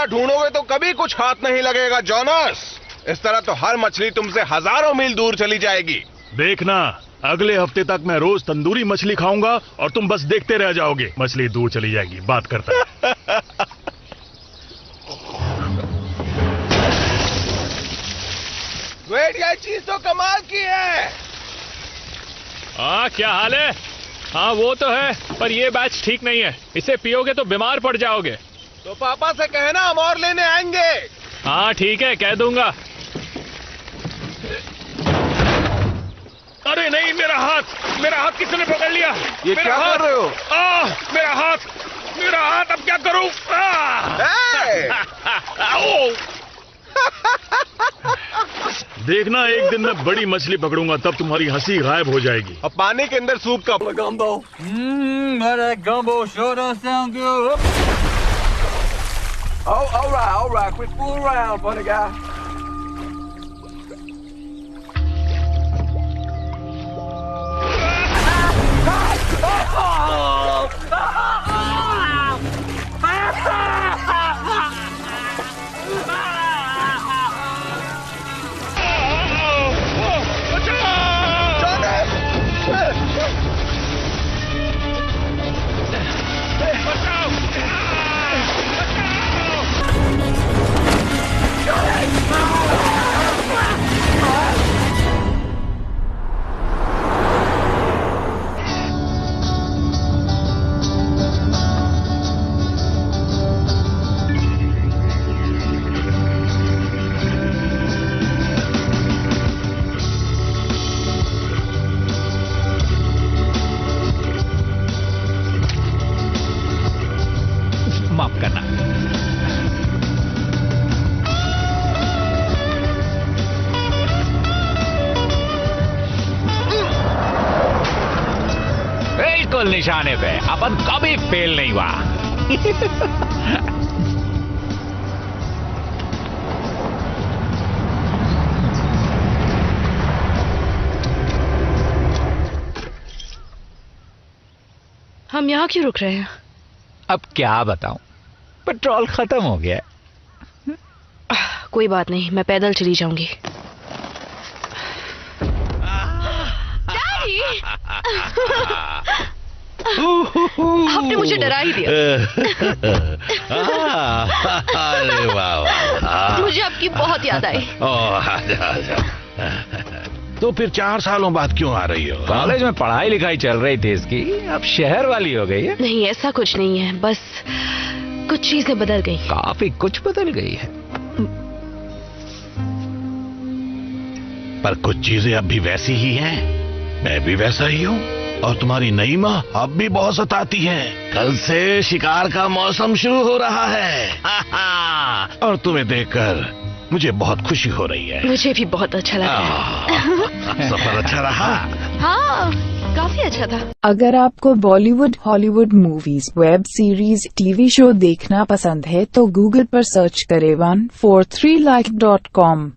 तरह ढूंढोगे तो कभी कुछ हाथ नहीं लगेगा जोनास। इस तरह तो हर मछली तुमसे हजारों मील दूर चली जाएगी। देखना, अगले हफ्ते तक मैं रोज तंदूरी मछली खाऊंगा और तुम बस देखते रह जाओगे। मछली दूर चली जाएगी, बात करता है। वेट, ये चीज तो कमाल की है। क्या हाल है? हाँ वो तो है, पर ये बैच ठीक नहीं है। इसे पियोगे तो बीमार पड़ जाओगे। तो पापा से कहना हम और लेने आएंगे। हाँ ठीक है, कह दूंगा। अरे नहीं, मेरा हाथ किसने पकड़ लिया? ये क्या कर रहे हो? मेरा हाथ अब क्या करूं? देखना, एक दिन मैं बड़ी मछली पकड़ूंगा, तब तुम्हारी हंसी गायब हो जाएगी। अब पानी के अंदर सूप का Gumbo. That gumbo sure does sound good. Oh, all right. Quit fooling around, funny guy. माफ करना। बिल्कुल निशाने पे, अपन कभी फेल नहीं हुआ। हम यहाँ क्यों रुक रहे हैं? अब क्या बताऊं, पेट्रोल खत्म हो गया है। कोई बात नहीं, मैं पैदल चली जाऊंगी। डैडी! आपने मुझे डरा ही दिया। अरे वाह, मुझे आपकी बहुत याद आई। आजा। तो फिर 4 सालों बाद क्यों आ रही हो? कॉलेज में पढ़ाई लिखाई चल रही थी इसकी, अब शहर वाली हो गई है। नहीं, ऐसा कुछ नहीं है, बस कुछ चीजें बदल गई। काफी कुछ बदल गई है, पर कुछ चीजें अब भी वैसी ही हैं। मैं भी वैसा ही हूँ, और तुम्हारी नई माँ अब भी बहुत सताती है। कल से शिकार का मौसम शुरू हो रहा है। और तुम्हें देखकर मुझे बहुत खुशी हो रही है। मुझे भी बहुत अच्छा लगा। सफर अच्छा रहा? हाँ, काफी अच्छा था। अगर आपको Bollywood, Hollywood movies, web series, TV show देखना पसंद है तो गूगल पर सर्च करें 143like.com।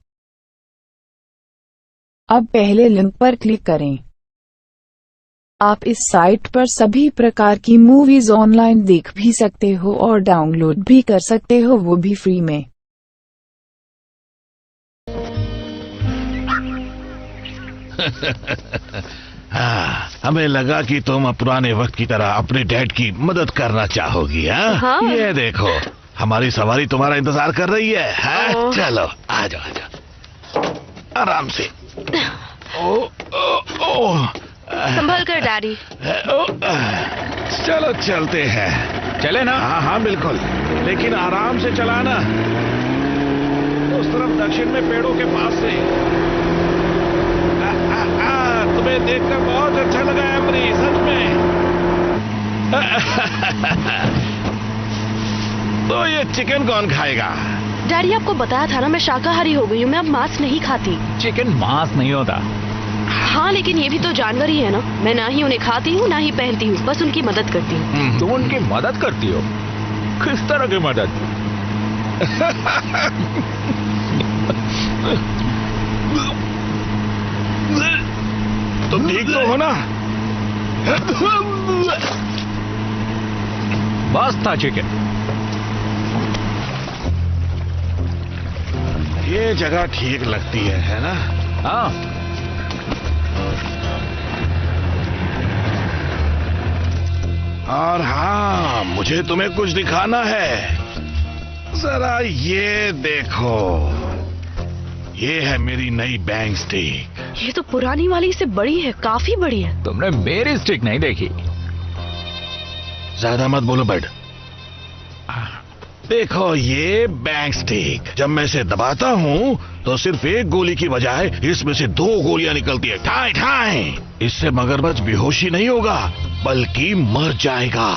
अब पहले लिंक पर क्लिक करें। आप इस साइट पर सभी प्रकार की मूवीज ऑनलाइन देख भी सकते हो और डाउनलोड भी कर सकते हो, वो भी फ्री में। हाँ, हमें लगा कि तुम पुराने वक्त की तरह अपने डैड की मदद करना चाहोगी। हाँ? ये देखो, हमारी सवारी तुम्हारा इंतजार कर रही है। हाँ? चलो आ जाओ, आराम से। संभल कर डैडी। चलो चलते हैं। चले ना? हाँ बिल्कुल, लेकिन आराम से चलाना। उस तरफ दक्षिण में पेड़ों के पास से। तुम्हें देखकर बहुत अच्छा लगा एमरी, सच में। तो ये चिकन कौन खाएगा? डैडी, आपको बताया था ना, मैं शाकाहारी हो गई हूँ, मैं अब मांस नहीं खाती। चिकन मांस नहीं होता। हाँ, लेकिन ये भी तो जानवर ही है ना। मैं ना ही उन्हें खाती हूँ ना ही पहनती हूँ, बस उनकी मदद करती हूँ। तुम उनकी मदद करती हो? किस तरह की मदद? तुम ठीक तो हो ना? बस था चिकन। ये जगह ठीक लगती है ना? हाँ, और हाँ, मुझे तुम्हें कुछ दिखाना है। जरा ये देखो, ये है मेरी नई बैंग स्टिक। ये तो पुरानी वाली से बड़ी है, काफी बड़ी है। तुमने मेरी स्टिक नहीं देखी। ज्यादा मत बोलो बड। देखो ये बैंग स्टिक, जब मैं इसे दबाता हूँ तो सिर्फ एक गोली की बजाय इसमें से 2 गोलियां निकलती है, ठाई ठाई। इससे मगरमच्छ बेहोशी नहीं होगा बल्कि मर जाएगा।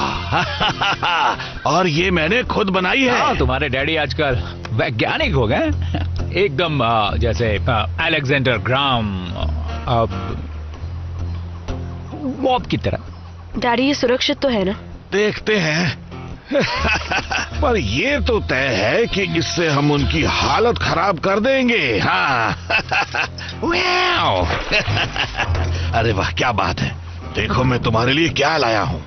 और ये मैंने खुद बनाई है। हाँ, तुम्हारे डैडी आजकल वैज्ञानिक हो गए, एकदम जैसे अलेक्जेंडर ग्राम वॉब की तरह। डैडी ये सुरक्षित तो है ना? देखते हैं। पर ये तो तय है कि इससे हम उनकी हालत खराब कर देंगे। हाँ। वाओ। अरे वाह, क्या बात है। देखो मैं तुम्हारे लिए क्या लाया हूँ।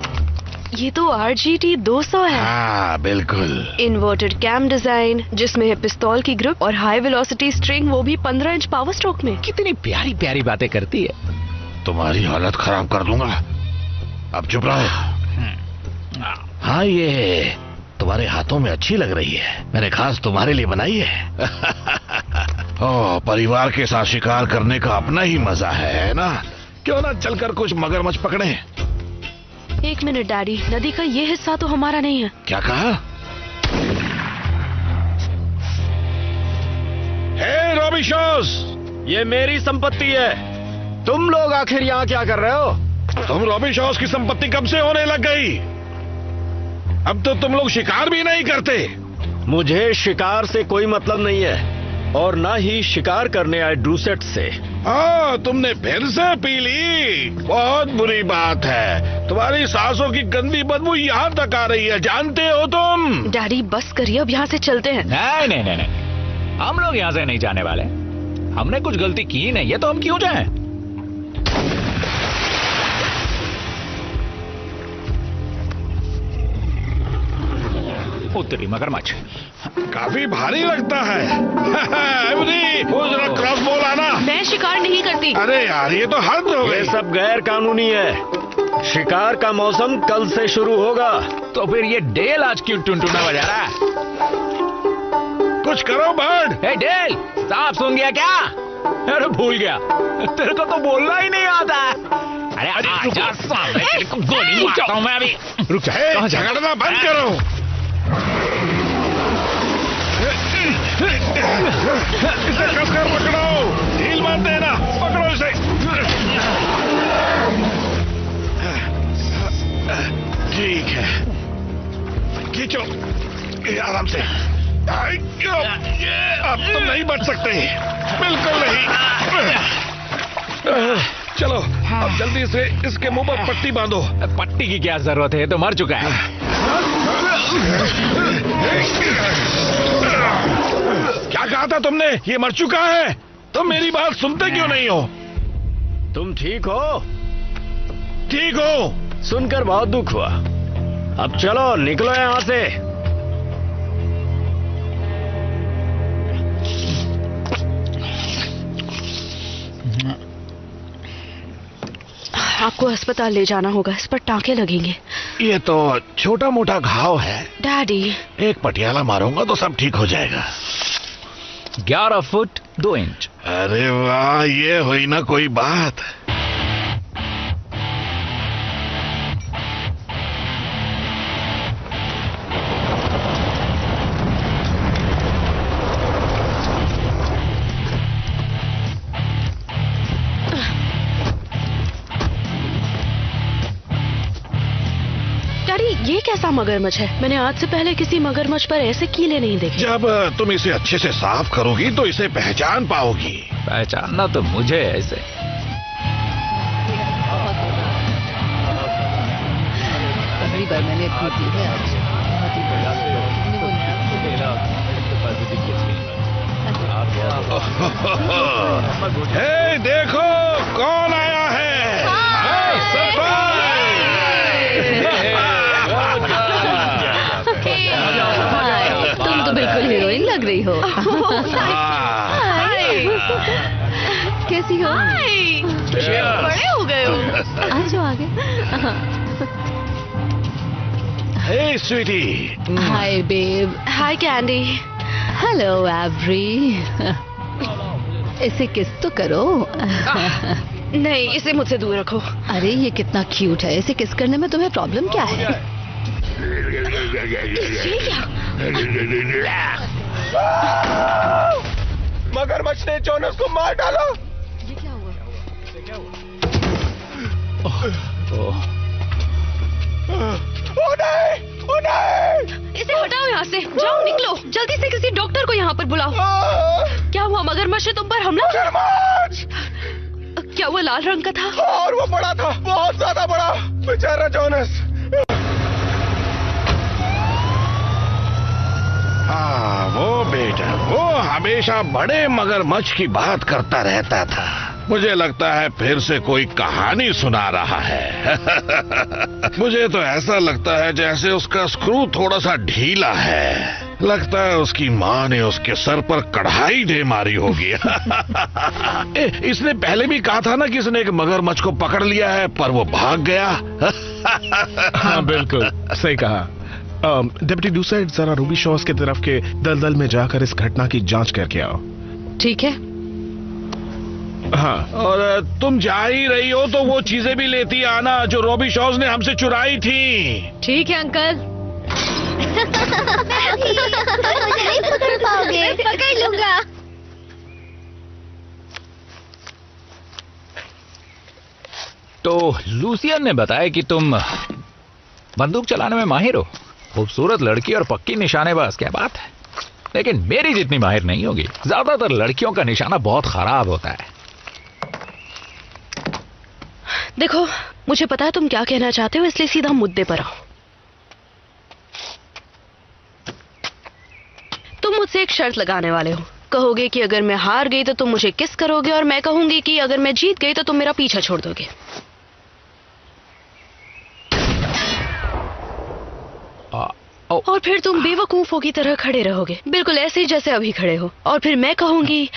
ये तो RGT 200 है। हाँ बिल्कुल। इन्वर्टेड कैम डिजाइन, जिसमें है पिस्तौल की ग्रिप और हाई वेलोसिटी स्ट्रिंग, वो भी 15 इंच पावर स्ट्रोक में। कितनी प्यारी प्यारी बातें करती है। तुम्हारी हालत खराब कर दूंगा, अब चुप रहो। हाँ, ये तुम्हारे हाथों में अच्छी लग रही है, मैंने खास तुम्हारे लिए बनाई है। ओह, परिवार के साथ शिकार करने का अपना ही मजा है ना? क्यों ना चलकर कुछ मगरमच्छ पकड़े। 1 मिनट डैडी, नदी का ये हिस्सा तो हमारा नहीं है। क्या कहा? हे रॉबिशॉस, ये मेरी संपत्ति है। तुम लोग आखिर यहाँ क्या कर रहे हो? तुम रॉबिशॉस की संपत्ति कब से होने लग गई? अब तो तुम लोग शिकार भी नहीं करते। मुझे शिकार से कोई मतलब नहीं है, और ना ही शिकार करने आए ड्रूसेट से। हाँ, तुमने फिर से पी ली। बहुत बुरी बात है, तुम्हारी सांसों की गंदी बदबू यहाँ तक आ रही है, जानते हो तुम? डैडी बस करिए, अब यहाँ से चलते हैं। नहीं नहीं नहीं नहीं, हम लोग यहाँ से नहीं जाने वाले। हमने कुछ गलती की नहीं है तो हम क्यों जाएं? उत्तरी मगरमच्छ काफी भारी लगता है। वो जरा क्रॉस बॉल आना। मैं शिकार नहीं करती। अरे यार, ये तो हद हो ये गई। सब गैर कानूनी है। शिकार का मौसम कल से शुरू होगा। तो फिर ये डेल आज क्यों टुनटुना बजा रहा है? कुछ करो बर्ड। हे डेल, सांप सुन गया क्या? अरे भूल गया, तेरे को तो बोलना ही नहीं आता। अरे आजा सामने, तेरे को गोली मारता हूँ मैं अभी। रुक जा। हे, झगड़ना बंद करो। इसे कसकर पकड़ो, ढील मत देना, पकड़ो इसे। ठीक है, खींचो आराम से। अब तुम नहीं बच सकते, बिल्कुल नहीं। चलो अब जल्दी से इसके मुंह पर पट्टी बांधो। पट्टी की क्या जरूरत है, ये तो मर चुका है। क्या कहा था तुमने? ये मर चुका है? तुम मेरी बात सुनते क्यों नहीं हो? तुम ठीक हो? ठीक हो? सुनकर बहुत दुख हुआ। अब चलो निकलो यहाँ से। आपको अस्पताल ले जाना होगा, इस पर टांके लगेंगे। ये तो छोटा मोटा घाव है। डैडी, एक पटियाला मारूंगा तो सब ठीक हो जाएगा। 11 फुट 2 इंच। अरे वाह, ये हुई ना कोई बात। ये कैसा मगरमच्छ है? मैंने आज से पहले किसी मगरमच्छ पर ऐसे कीले नहीं देखे। जब तुम इसे अच्छे से साफ करोगी तो इसे पहचान पाओगी। पहचानना तो मुझे ऐसे। पहली बार मैंने पीती है आज। हे, देखो कौन आया है। तुम तो बिल्कुल हीरोइन लग रही हो। कैसी हो? हाय, बड़े हो गए हो। आ जाओ आगे। हे स्वीटी। हाय बेब। हाय कैंडी। Hello every. इसे किस तो करो। नहीं, इसे मुझसे दूर रखो। अरे ये कितना क्यूट है, इसे किस करने में तुम्हें प्रॉब्लम क्या है? ये क्या? मगरमच्छ ने जोनस को मार डाला। ये क्या हुआ? ओ नहीं, ओ नहीं। इसे हटाओ यहाँ से। जाओ, निकलो जल्दी से, किसी डॉक्टर को यहाँ पर बुलाओ। क्या हुआ? मगरमच्छ ने तुम पर हमला किया? मगरमच्छ! क्या वो लाल रंग का था? और वो बड़ा था, बहुत ज्यादा बड़ा। बेचारा जोनस। हाँ, वो बेटा, वो हमेशा बड़े मगरमच्छ की बात करता रहता था। मुझे लगता है फिर से कोई कहानी सुना रहा है। मुझे तो ऐसा लगता है जैसे उसका स्क्रू थोड़ा सा ढीला है। लगता है उसकी माँ ने उसके सर पर कढ़ाई दे मारी होगी। इसने पहले भी कहा था ना कि इसने एक मगरमच्छ को पकड़ लिया है, पर वो भाग गया। हाँ बिल्कुल सही कहा। डिप्टी डूसर, जरा रूबी शॉस की तरफ के दलदल में जाकर इस घटना की जांच करके आओ। ठीक है। हाँ, और तुम जा ही रही हो तो वो चीजें भी लेती आना जो रॉबी शॉज ने हमसे चुराई थी। ठीक है अंकल। मुझे नहीं पकड़ पाओगे। पकड़ लूंगा। तो लूसियन ने बताया कि तुम बंदूक चलाने में माहिर हो। खूबसूरत लड़की और पक्की निशानेबाज, क्या बात है। लेकिन मेरी जितनी माहिर नहीं होगी। ज्यादातर लड़कियों का निशाना बहुत खराब होता है। देखो, मुझे पता है तुम क्या कहना चाहते हो, इसलिए सीधा मुद्दे पर आओ। तुम मुझसे एक शर्त लगाने वाले हो। कहोगे कि अगर मैं हार गई तो तुम मुझे किस करोगे, और मैं कहूंगी कि अगर मैं जीत गई तो तुम मेरा पीछा छोड़ दोगे। और फिर तुम बेवकूफों की तरह खड़े रहोगे, बिल्कुल ऐसे ही जैसे अभी खड़े हो। और फिर मैं कहूंगी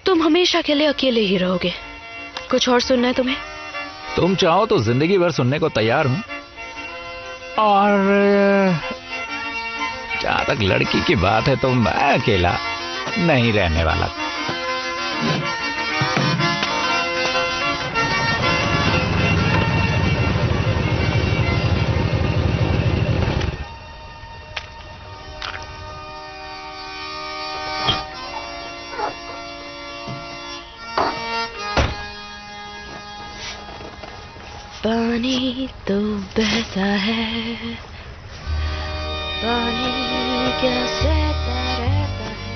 तुम हमेशा के लिए अकेले ही रहोगे। कुछ और सुनना है तुम्हें? तुम चाहो तो जिंदगी भर सुनने को तैयार हूं। और जहां तक लड़की की बात है तो मैं अकेला नहीं रहने वाला। पानी तो बहता है, पानी कैसे रहता है।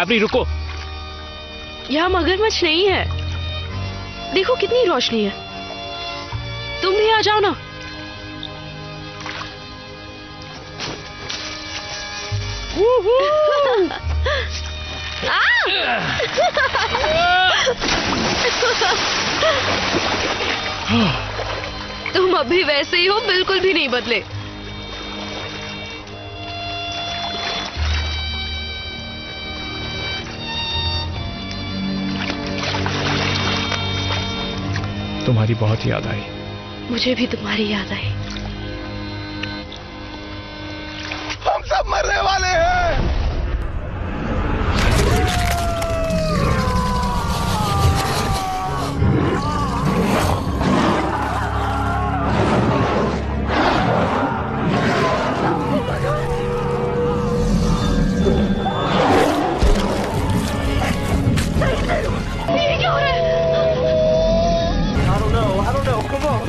एवरी रुको। यहाँ मगरमच्छ नहीं है। देखो कितनी रोशनी है। तुम भी आ जाओ ना। तुम अभी वैसे ही हो, बिल्कुल भी नहीं बदले। तुम्हारी बहुत याद आई। मुझे भी तुम्हारी याद आई। हम सब मरने वाले हैं। ये क्या हो रहा है? I don't know, come on.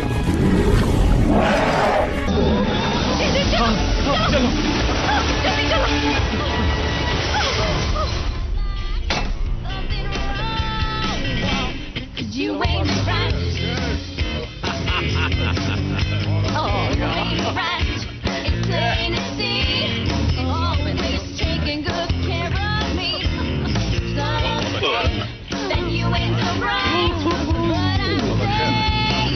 चलो, जल्दी चलो। You ain't right. Oh, you ain't right. It's plain to see. Always taking good care of me. Some of the things that you ain't so right. But I'm saying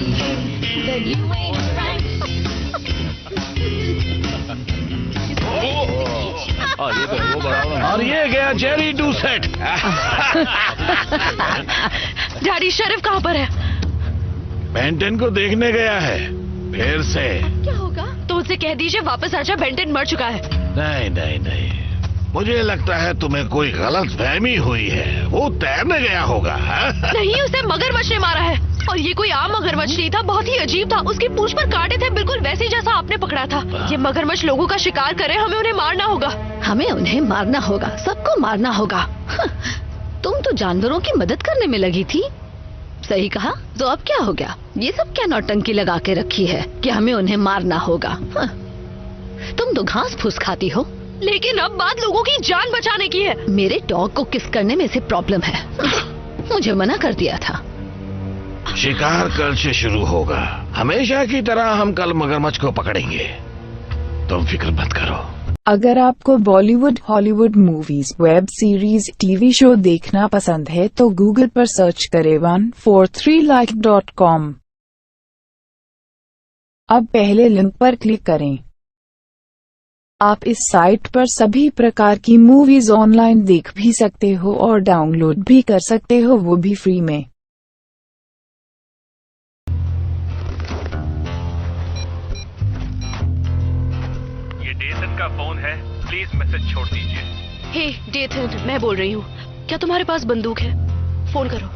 that you ain't right. और ये गया Jerry डूसेट। Daddy शरीफ कहाँ पर है? Benton को देखने गया है फिर से। क्या होगा? तो उससे कह दीजिए वापस आजा, बेंटन मर चुका है। नहीं नहीं नहीं, मुझे लगता है तुम्हें कोई गलत फहमी हुई है। वो तैरने गया होगा। नहीं, उसे मगरमच्छ ने मारा है। और ये कोई आम मगरमच्छ नहीं था, बहुत ही अजीब था। उसकी पूंछ पर कांटे थे, बिल्कुल वैसे जैसा आपने पकड़ा था। ये मगरमच्छ लोगों का शिकार करे, हमें उन्हें मारना होगा। हमें उन्हें मारना होगा, सबको मारना होगा। तुम तो जानवरों की मदद करने में लगी थी। सही कहा। तो अब क्या हो गया? ये सब क्या नौटंकी लगा के रखी है कि हमें उन्हें मारना होगा? तुम तो घास फूस खाती हो। लेकिन अब बात लोगों की जान बचाने की है। मेरे डॉग को किस करने में से प्रॉब्लम है। मुझे मना कर दिया था। शिकार कल से शुरू होगा। हमेशा की तरह हम कल मगरमच्छ को पकड़ेंगे। तुम फिक्र मत करो। अगर आपको Bollywood, Hollywood movies, web series, TV show देखना पसंद है तो गूगल पर सर्च करें 143like.com। अब पहले लिंक पर क्लिक करें। आप इस साइट पर सभी प्रकार की मूवीज ऑनलाइन देख भी सकते हो और डाउनलोड भी कर सकते हो, वो भी फ्री में। ये डेसन का फोन है, प्लीज मैसेज छोड़ दीजिए। हे डेथन, मैं बोल रही हूँ। क्या तुम्हारे पास बंदूक है? फोन करो।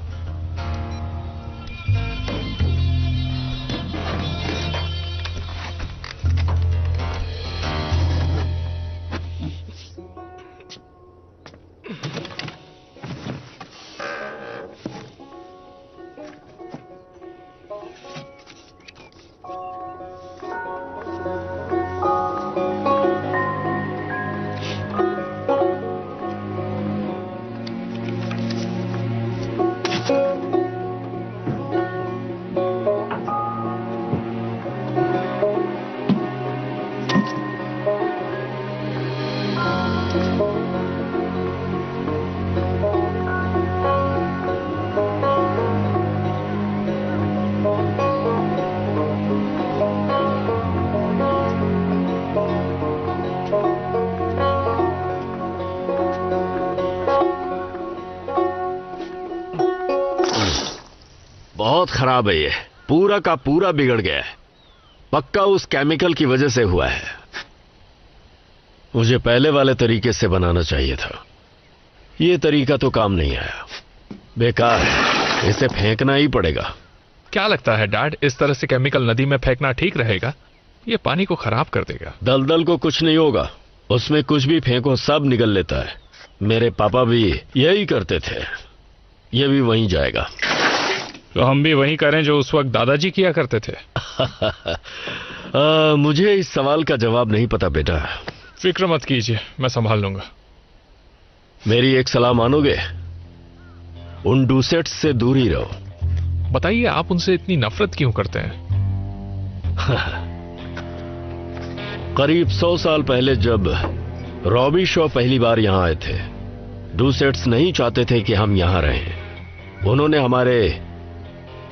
बहुत खराब है, ये पूरा का पूरा बिगड़ गया है। पक्का उस केमिकल की वजह से हुआ है। मुझे पहले वाले तरीके से बनाना चाहिए था। ये तरीका तो काम नहीं आया, बेकार है, इसे फेंकना ही पड़ेगा। क्या लगता है डैड, इस तरह से केमिकल नदी में फेंकना ठीक रहेगा? ये पानी को खराब कर देगा। दलदल को कुछ नहीं होगा, उसमें कुछ भी फेंको सब निकल लेता है। मेरे पापा भी यही करते थे, ये भी वहीं जाएगा। तो हम भी वही करें जो उस वक्त दादाजी किया करते थे। मुझे इस सवाल का जवाब नहीं पता बेटा। फिक्र मत कीजिए, मैं संभाल लूंगा। मेरी एक सलाह मानोगे? उन डूसेट्स से दूर ही रहो। बताइए, आप उनसे इतनी नफरत क्यों करते हैं? करीब 100 साल पहले जब रॉबी शॉ पहली बार यहां आए थे, डूसेट्स नहीं चाहते थे कि हम यहां रहें। उन्होंने हमारे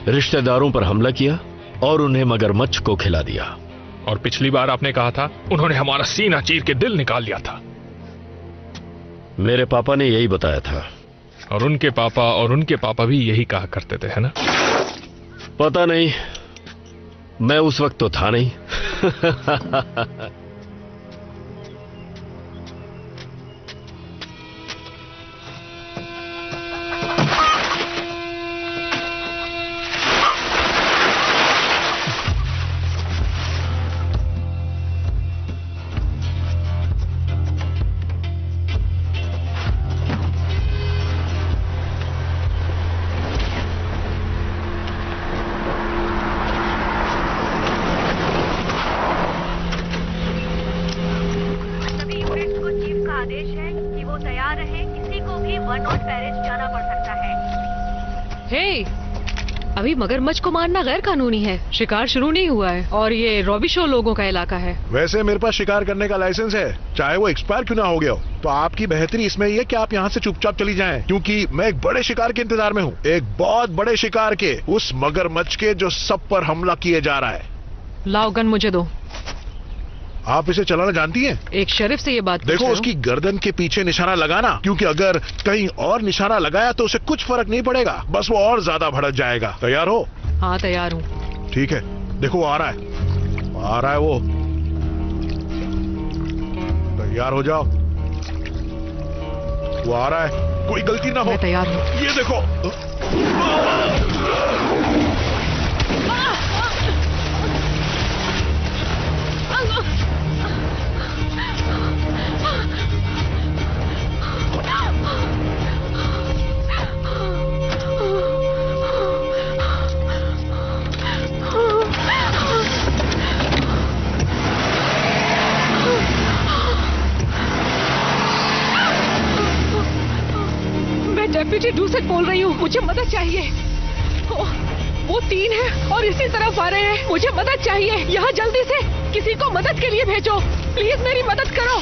रिश्तेदारों पर हमला किया और उन्हें मगरमच्छ को खिला दिया। और पिछली बार आपने कहा था उन्होंने हमारा सीना चीर के दिल निकाल लिया था। मेरे पापा ने यही बताया था। और उनके पापा भी यही कहा करते थे, है ना? पता नहीं, मैं उस वक्त तो था नहीं। अभी मगरमच्छ को मारना गैर कानूनी है। शिकार शुरू नहीं हुआ है और ये रॉबी शो लोगों का इलाका है। वैसे मेरे पास शिकार करने का लाइसेंस है, चाहे वो एक्सपायर क्यों ना हो गया हो। तो आपकी बेहतरी इसमें ये कि आप यहाँ से चुपचाप चली जाएं, क्योंकि मैं एक बड़े शिकार के इंतजार में हूँ। एक बहुत बड़े शिकार के, उस मगरमच्छ के जो सब पर हमला किए जा रहा है। लाओ गन मुझे दो। आप इसे चलाना जानती हैं? एक शरीफ से ये बात देखो उसकी गर्दन के पीछे निशाना लगाना, क्योंकि अगर कहीं और निशाना लगाया तो उसे कुछ फर्क नहीं पड़ेगा, बस वो और ज्यादा भड़क जाएगा। तैयार हो? हाँ तैयार हूँ। ठीक है, देखो वो आ रहा है वो। तैयार हो जाओ, वो आ रहा है, कोई गलती ना हो। मैं तैयार हूँ। ये देखो। डेप्यूटी डूसेट बोल रही हूँ, मुझे मदद चाहिए। वो 3 है और इसी तरफ आ रहे हैं, मुझे मदद चाहिए। यहाँ जल्दी से किसी को मदद के लिए भेजो, प्लीज मेरी मदद करो।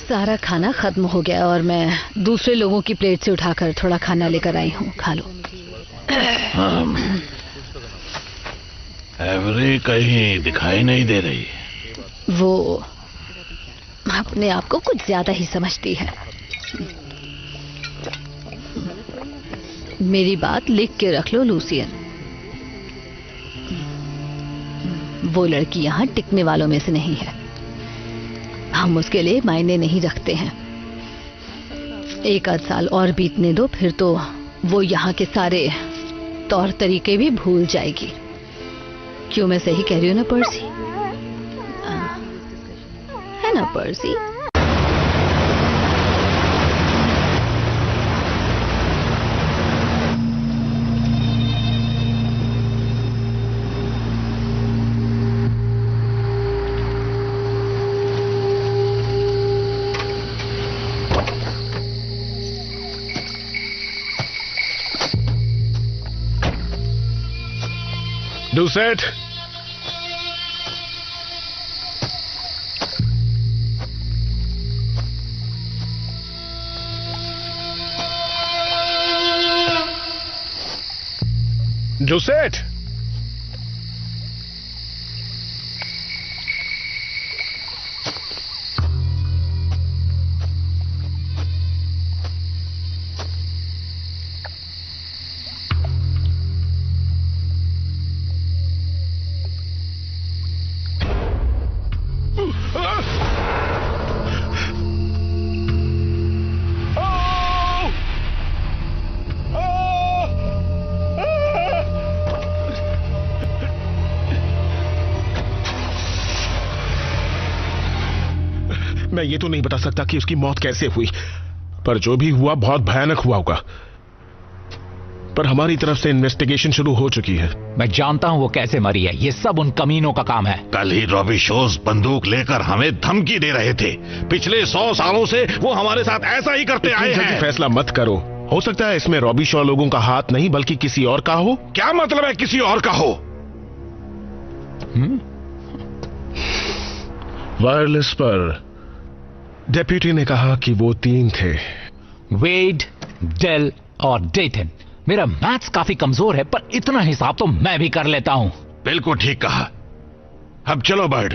सारा खाना खत्म हो गया और मैं दूसरे लोगों की प्लेट से उठाकर थोड़ा खाना लेकर आई हूँ, खा लो। एवरी कहीं दिखाई नहीं दे रही। वो अपने आप को कुछ ज्यादा ही समझती है। मेरी बात लिख के रख लो लूसियन, वो लड़की यहाँ टिकने वालों में से नहीं है। हम उसके लिए मायने नहीं रखते हैं। 1 आध साल और बीतने दो, फिर तो वो यहाँ के सारे तौर तरीके भी भूल जाएगी। क्यों, मैं सही कह रही हूँ ना पर्सी? है ना पर्सी? डूसेट, डूसेट, मैं ये तो नहीं बता सकता कि उसकी मौत कैसे हुई, पर जो भी हुआ बहुत भयानक हुआ होगा। पर हमारी तरफ से इन्वेस्टिगेशन शुरू हो चुकी है। मैं जानता हूं वो कैसे मरी है, ये सब उन कमीनों का काम है। कल ही रॉबी शोज बंदूक लेकर हमें धमकी दे रहे थे। पिछले 100 सालों से वो हमारे साथ ऐसा ही करते आए हैं। फैसला मत करो, हो सकता है इसमें रॉबी शॉ लोगों का हाथ नहीं बल्कि किसी और का हो। क्या मतलब है किसी और का हो? वायरलेस पर डेप्यूटी ने कहा कि वो 3 थे, वेड, डेल और डेटन। मेरा मैथ्स काफी कमजोर है, पर इतना हिसाब तो मैं भी कर लेता हूं। बिल्कुल ठीक कहा। अब चलो बर्ड।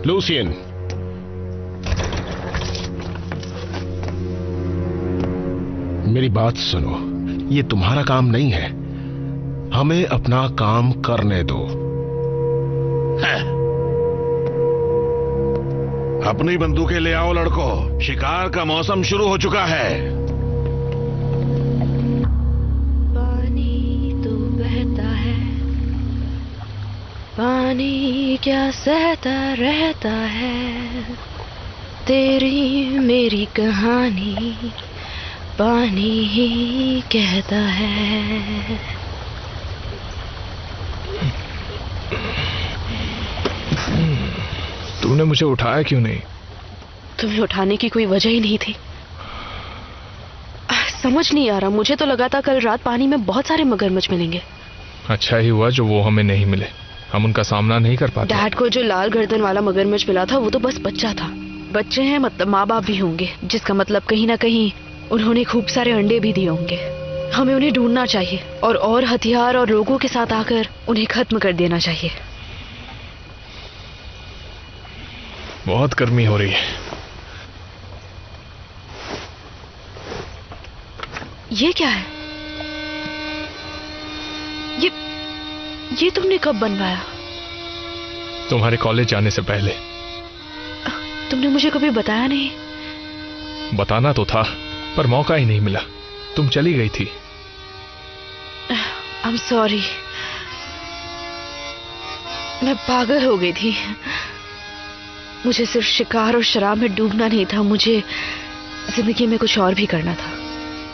लूसियन, मेरी बात सुनो, ये तुम्हारा काम नहीं है, हमें अपना काम करने दो। अपनी बंदूकें ले आओ लड़कों, शिकार का मौसम शुरू हो चुका है। पानी तो बहता है, पानी क्या सहता रहता है, तेरी मेरी कहानी पानी ही कहता है। तूने मुझे उठाया क्यों नहीं? तुम्हें उठाने की कोई वजह ही नहीं थी। समझ नहीं आ रहा, मुझे तो लगा था कल रात पानी में बहुत सारे मगरमच्छ मिलेंगे। अच्छा ही हुआ जो वो हमें नहीं मिले, हम उनका सामना नहीं कर पाते। डैड को जो लाल गर्दन वाला मगरमच्छ मिला था वो तो बस बच्चा था। बच्चे हैं मतलब माँ बाप भी होंगे, जिसका मतलब कहीं ना कहीं उन्होंने खूब सारे अंडे भी दिए होंगे। हमें उन्हें ढूंढना चाहिए और हथियार और लोगों के साथ आकर उन्हें खत्म कर देना चाहिए। बहुत गर्मी हो रही है। ये क्या है? ये तुमने कब बनवाया? तुम्हारे कॉलेज जाने से पहले। तुमने मुझे कभी बताया नहीं। बताना तो था पर मौका ही नहीं मिला, तुम चली गई थी। I'm sorry, मैं पागल हो गई थी। मुझे सिर्फ शिकार और शराब में डूबना नहीं था, मुझे जिंदगी में कुछ और भी करना था।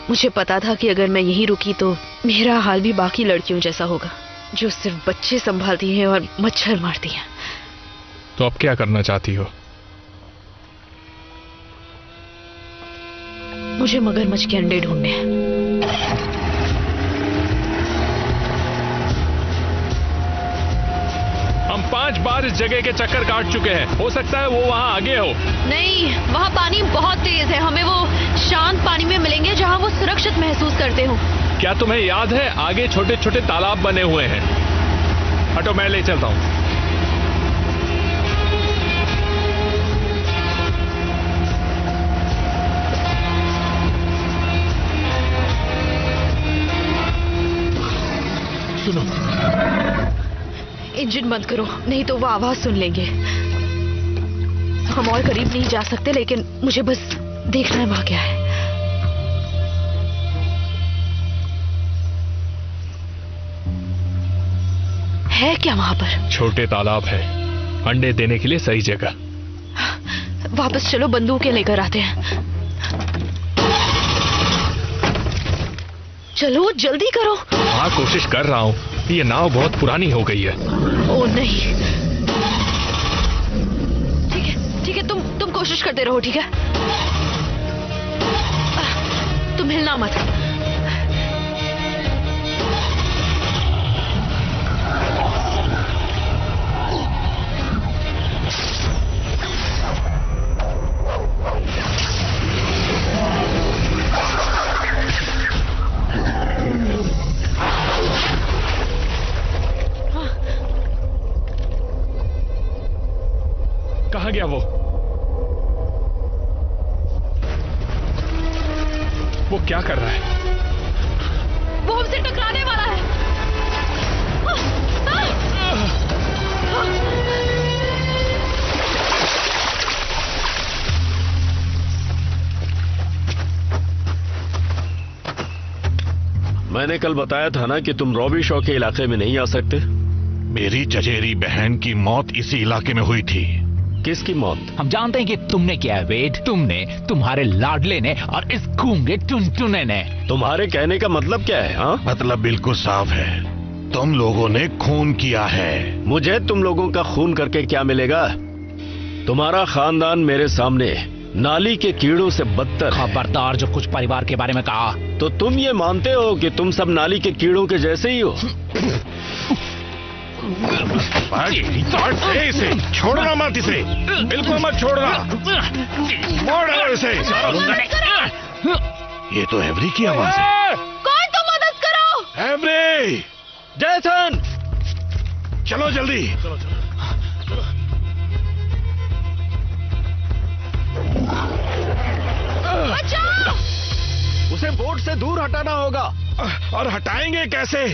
मुझे पता था कि अगर मैं यहीं रुकी तो मेरा हाल भी बाकी लड़कियों जैसा होगा, जो सिर्फ बच्चे संभालती हैं और मच्छर मारती हैं। तो अब क्या करना चाहती हो? मुझे मगरमच्छ के अंडे ढूंढने हैं। हम 5 बार इस जगह के चक्कर काट चुके हैं, हो सकता है वो वहाँ आगे हो। नहीं, वहाँ पानी बहुत तेज है, हमें वो शांत पानी में मिलेंगे जहाँ वो सुरक्षित महसूस करते हो। क्या तुम्हें याद है आगे छोटे छोटे तालाब बने हुए हैं? हटो, मैं ले चलता हूँ। सुनो, इंजन बंद करो, नहीं तो वो आवाज सुन लेंगे। हम और करीब नहीं जा सकते, लेकिन मुझे बस देखना है वहां क्या है। है क्या वहां पर? छोटे तालाब है, अंडे देने के लिए सही जगह। वापस चलो, बंदूकें लेकर आते हैं। चलो जल्दी करो। हाँ, कोशिश कर रहा हूँ। ये नाव बहुत पुरानी हो गई है। ओ नहीं, ठीक है, तुम कोशिश करते रहो, ठीक है? तुम हिलना मत। कहाँ गया वो? वो क्या कर रहा है? वो हमसे टकराने वाला है। मैंने कल बताया था ना कि तुम रॉबी शॉ के इलाके में नहीं आ सकते। मेरी चचेरी बहन की मौत इसी इलाके में हुई थी। किसकी मौत? हम जानते हैं कि तुमने किया है वेड, तुमने, तुम्हारे लाडले ने और इस गूंगे टुनटुने ने। तुम्हारे कहने का मतलब क्या है? हाँ, मतलब बिल्कुल साफ है, तुम लोगों ने खून किया है। मुझे तुम लोगों का खून करके क्या मिलेगा? तुम्हारा खानदान मेरे सामने नाली के कीड़ों से बदतर। खबरदार जो कुछ परिवार के बारे में कहा। तो तुम ये मानते हो कि तुम सब नाली के कीड़ों के जैसे ही हो? इसे छोड़ना मत, इसे बिल्कुल मत छोड़ना, मोड़ डालो इसे। ये तो एवरी की आवाज है। कौन? तो मदद करो। एवरी, जैसन, चलो जल्दी। बचाओ! उसे बोट से दूर हटाना होगा। और हटाएंगे कैसे?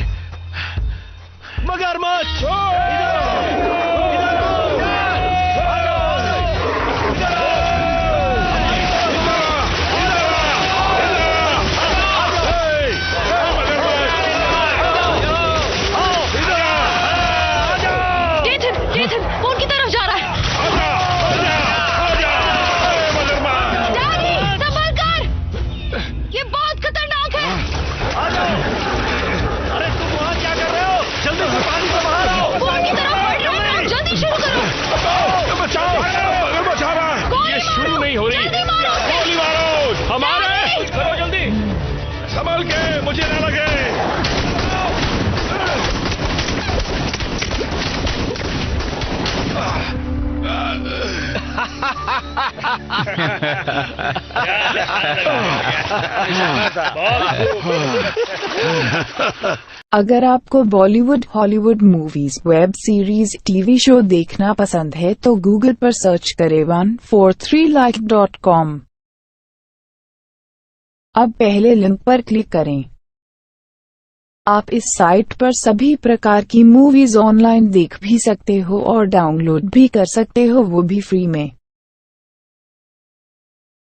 मगरमच्छ! डेथन, वो उनकी तरफ जा रहा है। डैडी, संभल कर, ये बहुत खतरनाक है। अरे तुम वहाँ क्या कर रहे हो? जल्दी से पानी से बाहर आओ। वो उनकी तरफ बढ़ रहा है, जल्दी शुरू करो। बचाओ, मगरमच्छ आ रहा है। ये शुरू नहीं हो रही। जल्दी मारो उसे। गोली मारो, हमारे। करो जल्दी। संभल के, मुझे ना लगे। अगर आपको Bollywood, Hollywood movies, web series, TV show देखना पसंद है तो गूगल पर सर्च करें 143like.com। अब पहले लिंक पर क्लिक करें। आप इस साइट पर सभी प्रकार की मूवीज ऑनलाइन देख भी सकते हो और डाउनलोड भी कर सकते हो, वो भी फ्री में।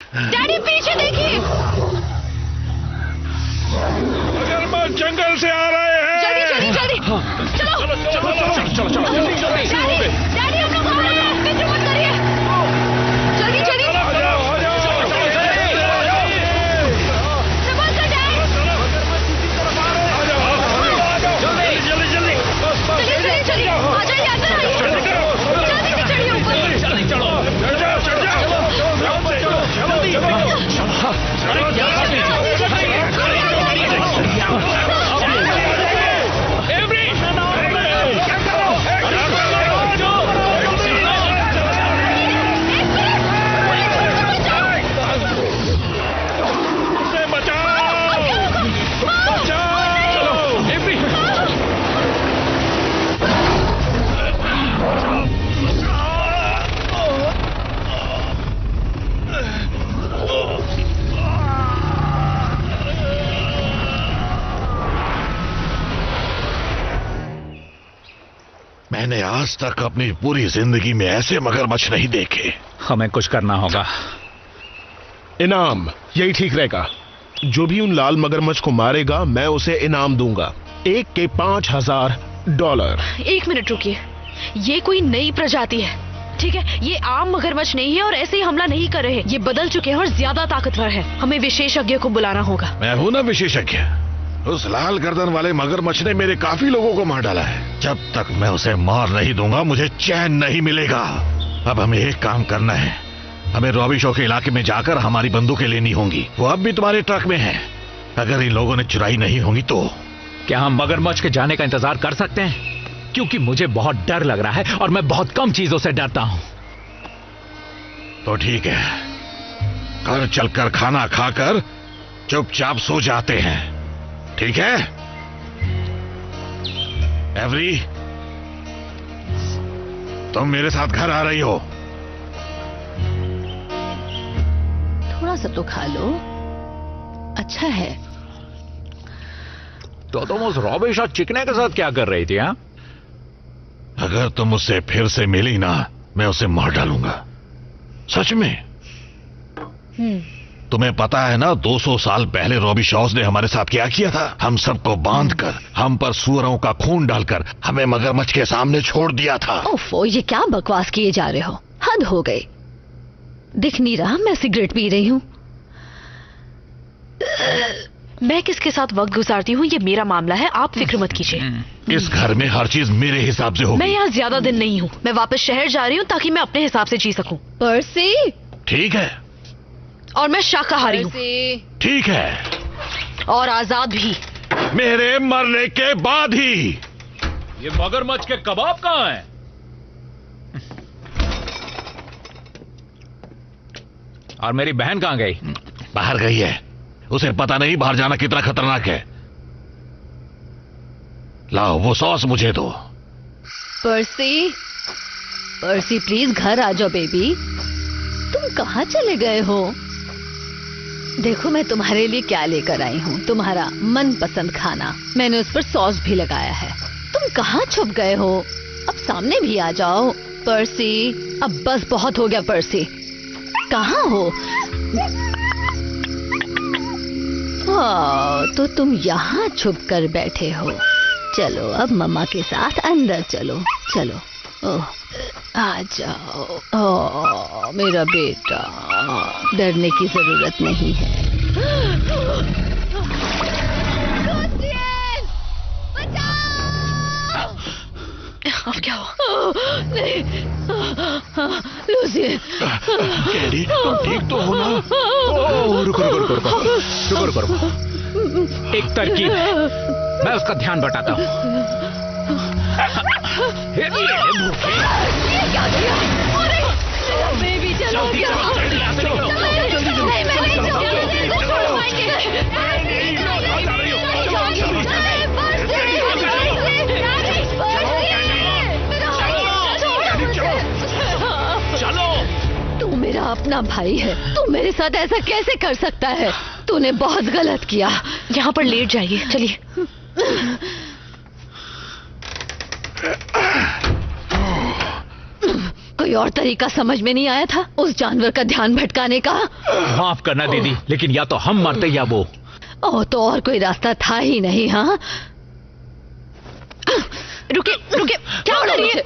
डैडी पीछे देखिए, मगरमच्छ जंगल से आ रहे हैं। जल्दी जल्दी जल्दी, चलो चलो चलो चलो डैडी, डैडी हम लोग आ रहे हैं, फिक्र मत करिए, जल्दी जल्दी संभल कर डैड, जल्दी जल्दी चलिए चलिए, आ जाइए, अंदर आइए, जल्दी से चढ़िए ऊपर, जल्दी चलो, चढ़ मैंने आज तक अपनी पूरी जिंदगी में ऐसे मगरमच्छ नहीं देखे। हमें कुछ करना होगा। इनाम यही ठीक रहेगा। जो भी उन लाल मगरमच्छ को मारेगा मैं उसे इनाम दूंगा, एक के $5000। 1 मिनट रुकिए, ये कोई नई प्रजाति है, ठीक है? ये आम मगरमच्छ नहीं है और ऐसे ही हमला नहीं कर रहे। ये बदल चुके हैं और ज्यादा ताकतवर है। हमें विशेषज्ञ को बुलाना होगा। मैं हूं ना विशेषज्ञ। उस लाल गर्दन वाले मगरमच्छ ने मेरे काफी लोगों को मार डाला है। जब तक मैं उसे मार नहीं दूंगा मुझे चैन नहीं मिलेगा। अब हमें एक काम करना है, हमें रॉबी शो के इलाके में जाकर हमारी बंदूकें लेनी होंगी। वो अब भी तुम्हारे ट्रक में है। अगर इन लोगों ने चुराई नहीं होंगी तो क्या हम मगरमच्छ के जाने का इंतजार कर सकते हैं? क्योंकि मुझे बहुत डर लग रहा है और मैं बहुत कम चीजों से डरता हूं। तो ठीक है, घर चलकर खाना खाकर चुपचाप सो जाते हैं, ठीक है? एवरी, तुम मेरे साथ घर आ रही हो? थोड़ा सा तो खा लो, अच्छा है। तो तुम उस रॉबी शॉ चिकने के साथ क्या कर रही थी? हाँ, अगर तुम उससे फिर से मिली ना, मैं उसे मार डालूंगा, सच में। तुम्हें पता है ना 200 साल पहले रॉबी शॉज ने हमारे साथ क्या किया था? हम सबको बांधकर, हम पर सूअरों का खून डालकर हमें मगरमच्छ के सामने छोड़ दिया था। ओफो, ये क्या बकवास किए जा रहे हो? हद हो गई। दिख नहीं रहा मैं सिगरेट पी रही हूँ। मैं किसके साथ वक्त गुजारती हूँ ये मेरा मामला है, आप फिक्र मत कीजिए। इस घर में हर चीज मेरे हिसाब से होगी। मैं यहाँ ज्यादा दिन नहीं हूँ, मैं वापस शहर जा रही हूँ ताकि मैं अपने हिसाब से जी सकूँ। पर्सी, ठीक है। और मैं शाकाहारी हूँ। ठीक है। और आजाद भी। मेरे मरने के बाद ही। ये मगरमच्छ के कबाब कहाँ हैं? और मेरी बहन कहाँ गई? बाहर गई है, उसे पता नहीं बाहर जाना कितना खतरनाक है। लाओ वो सॉस मुझे दो। पर्सी, पर्सी प्लीज घर आ जाओ बेबी। तुम कहाँ चले गए हो? देखो मैं तुम्हारे लिए क्या लेकर आई हूँ, तुम्हारा मनपसंद खाना। मैंने उस पर सॉस भी लगाया है। तुम कहाँ छुप गए हो? अब सामने भी आ जाओ। पर्सी, अब बस बहुत हो गया। पर्सी कहाँ हो? तो तुम यहाँ छुप कर बैठे हो। चलो अब मम्मा के साथ अंदर चलो। चलो, ओह आ जाओ। ओह मेरा बेटा, डरने की जरूरत नहीं है। अब क्या हो? नहीं, लूसियन। कैडी, तुम ठीक तो हो ना? रुको रुको रुको रुको रुको रुको रुको। एक तरकीब है, मैं उसका ध्यान बटाता हूँ। ये क्या किया? अरे, बेबी चलो क्या? नहीं, मैं नहीं छोड़ूंगी, तो छोड़वाएंगे। चलो, तू मेरा अपना भाई है, तू मेरे साथ ऐसा कैसे कर सकता है? तूने बहुत गलत किया। यहाँ पर लेट जाइए, चलिए। कोई और तरीका समझ में नहीं आया था उस जानवर का ध्यान भटकाने का? माफ करना दीदी, लेकिन या तो हम मरते या वो। ओह, तो और कोई रास्ता था ही नहीं। हाँ, रुके रुके, क्या कर रही है?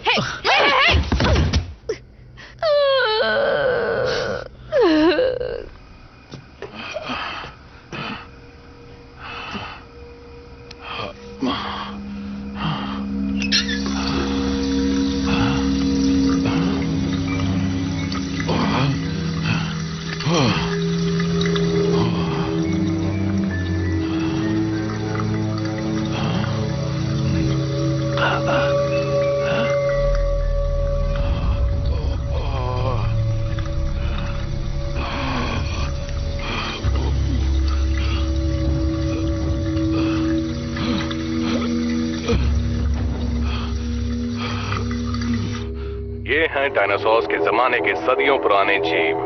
ये हैं डायनासोर्स के जमाने के सदियों पुराने जीव।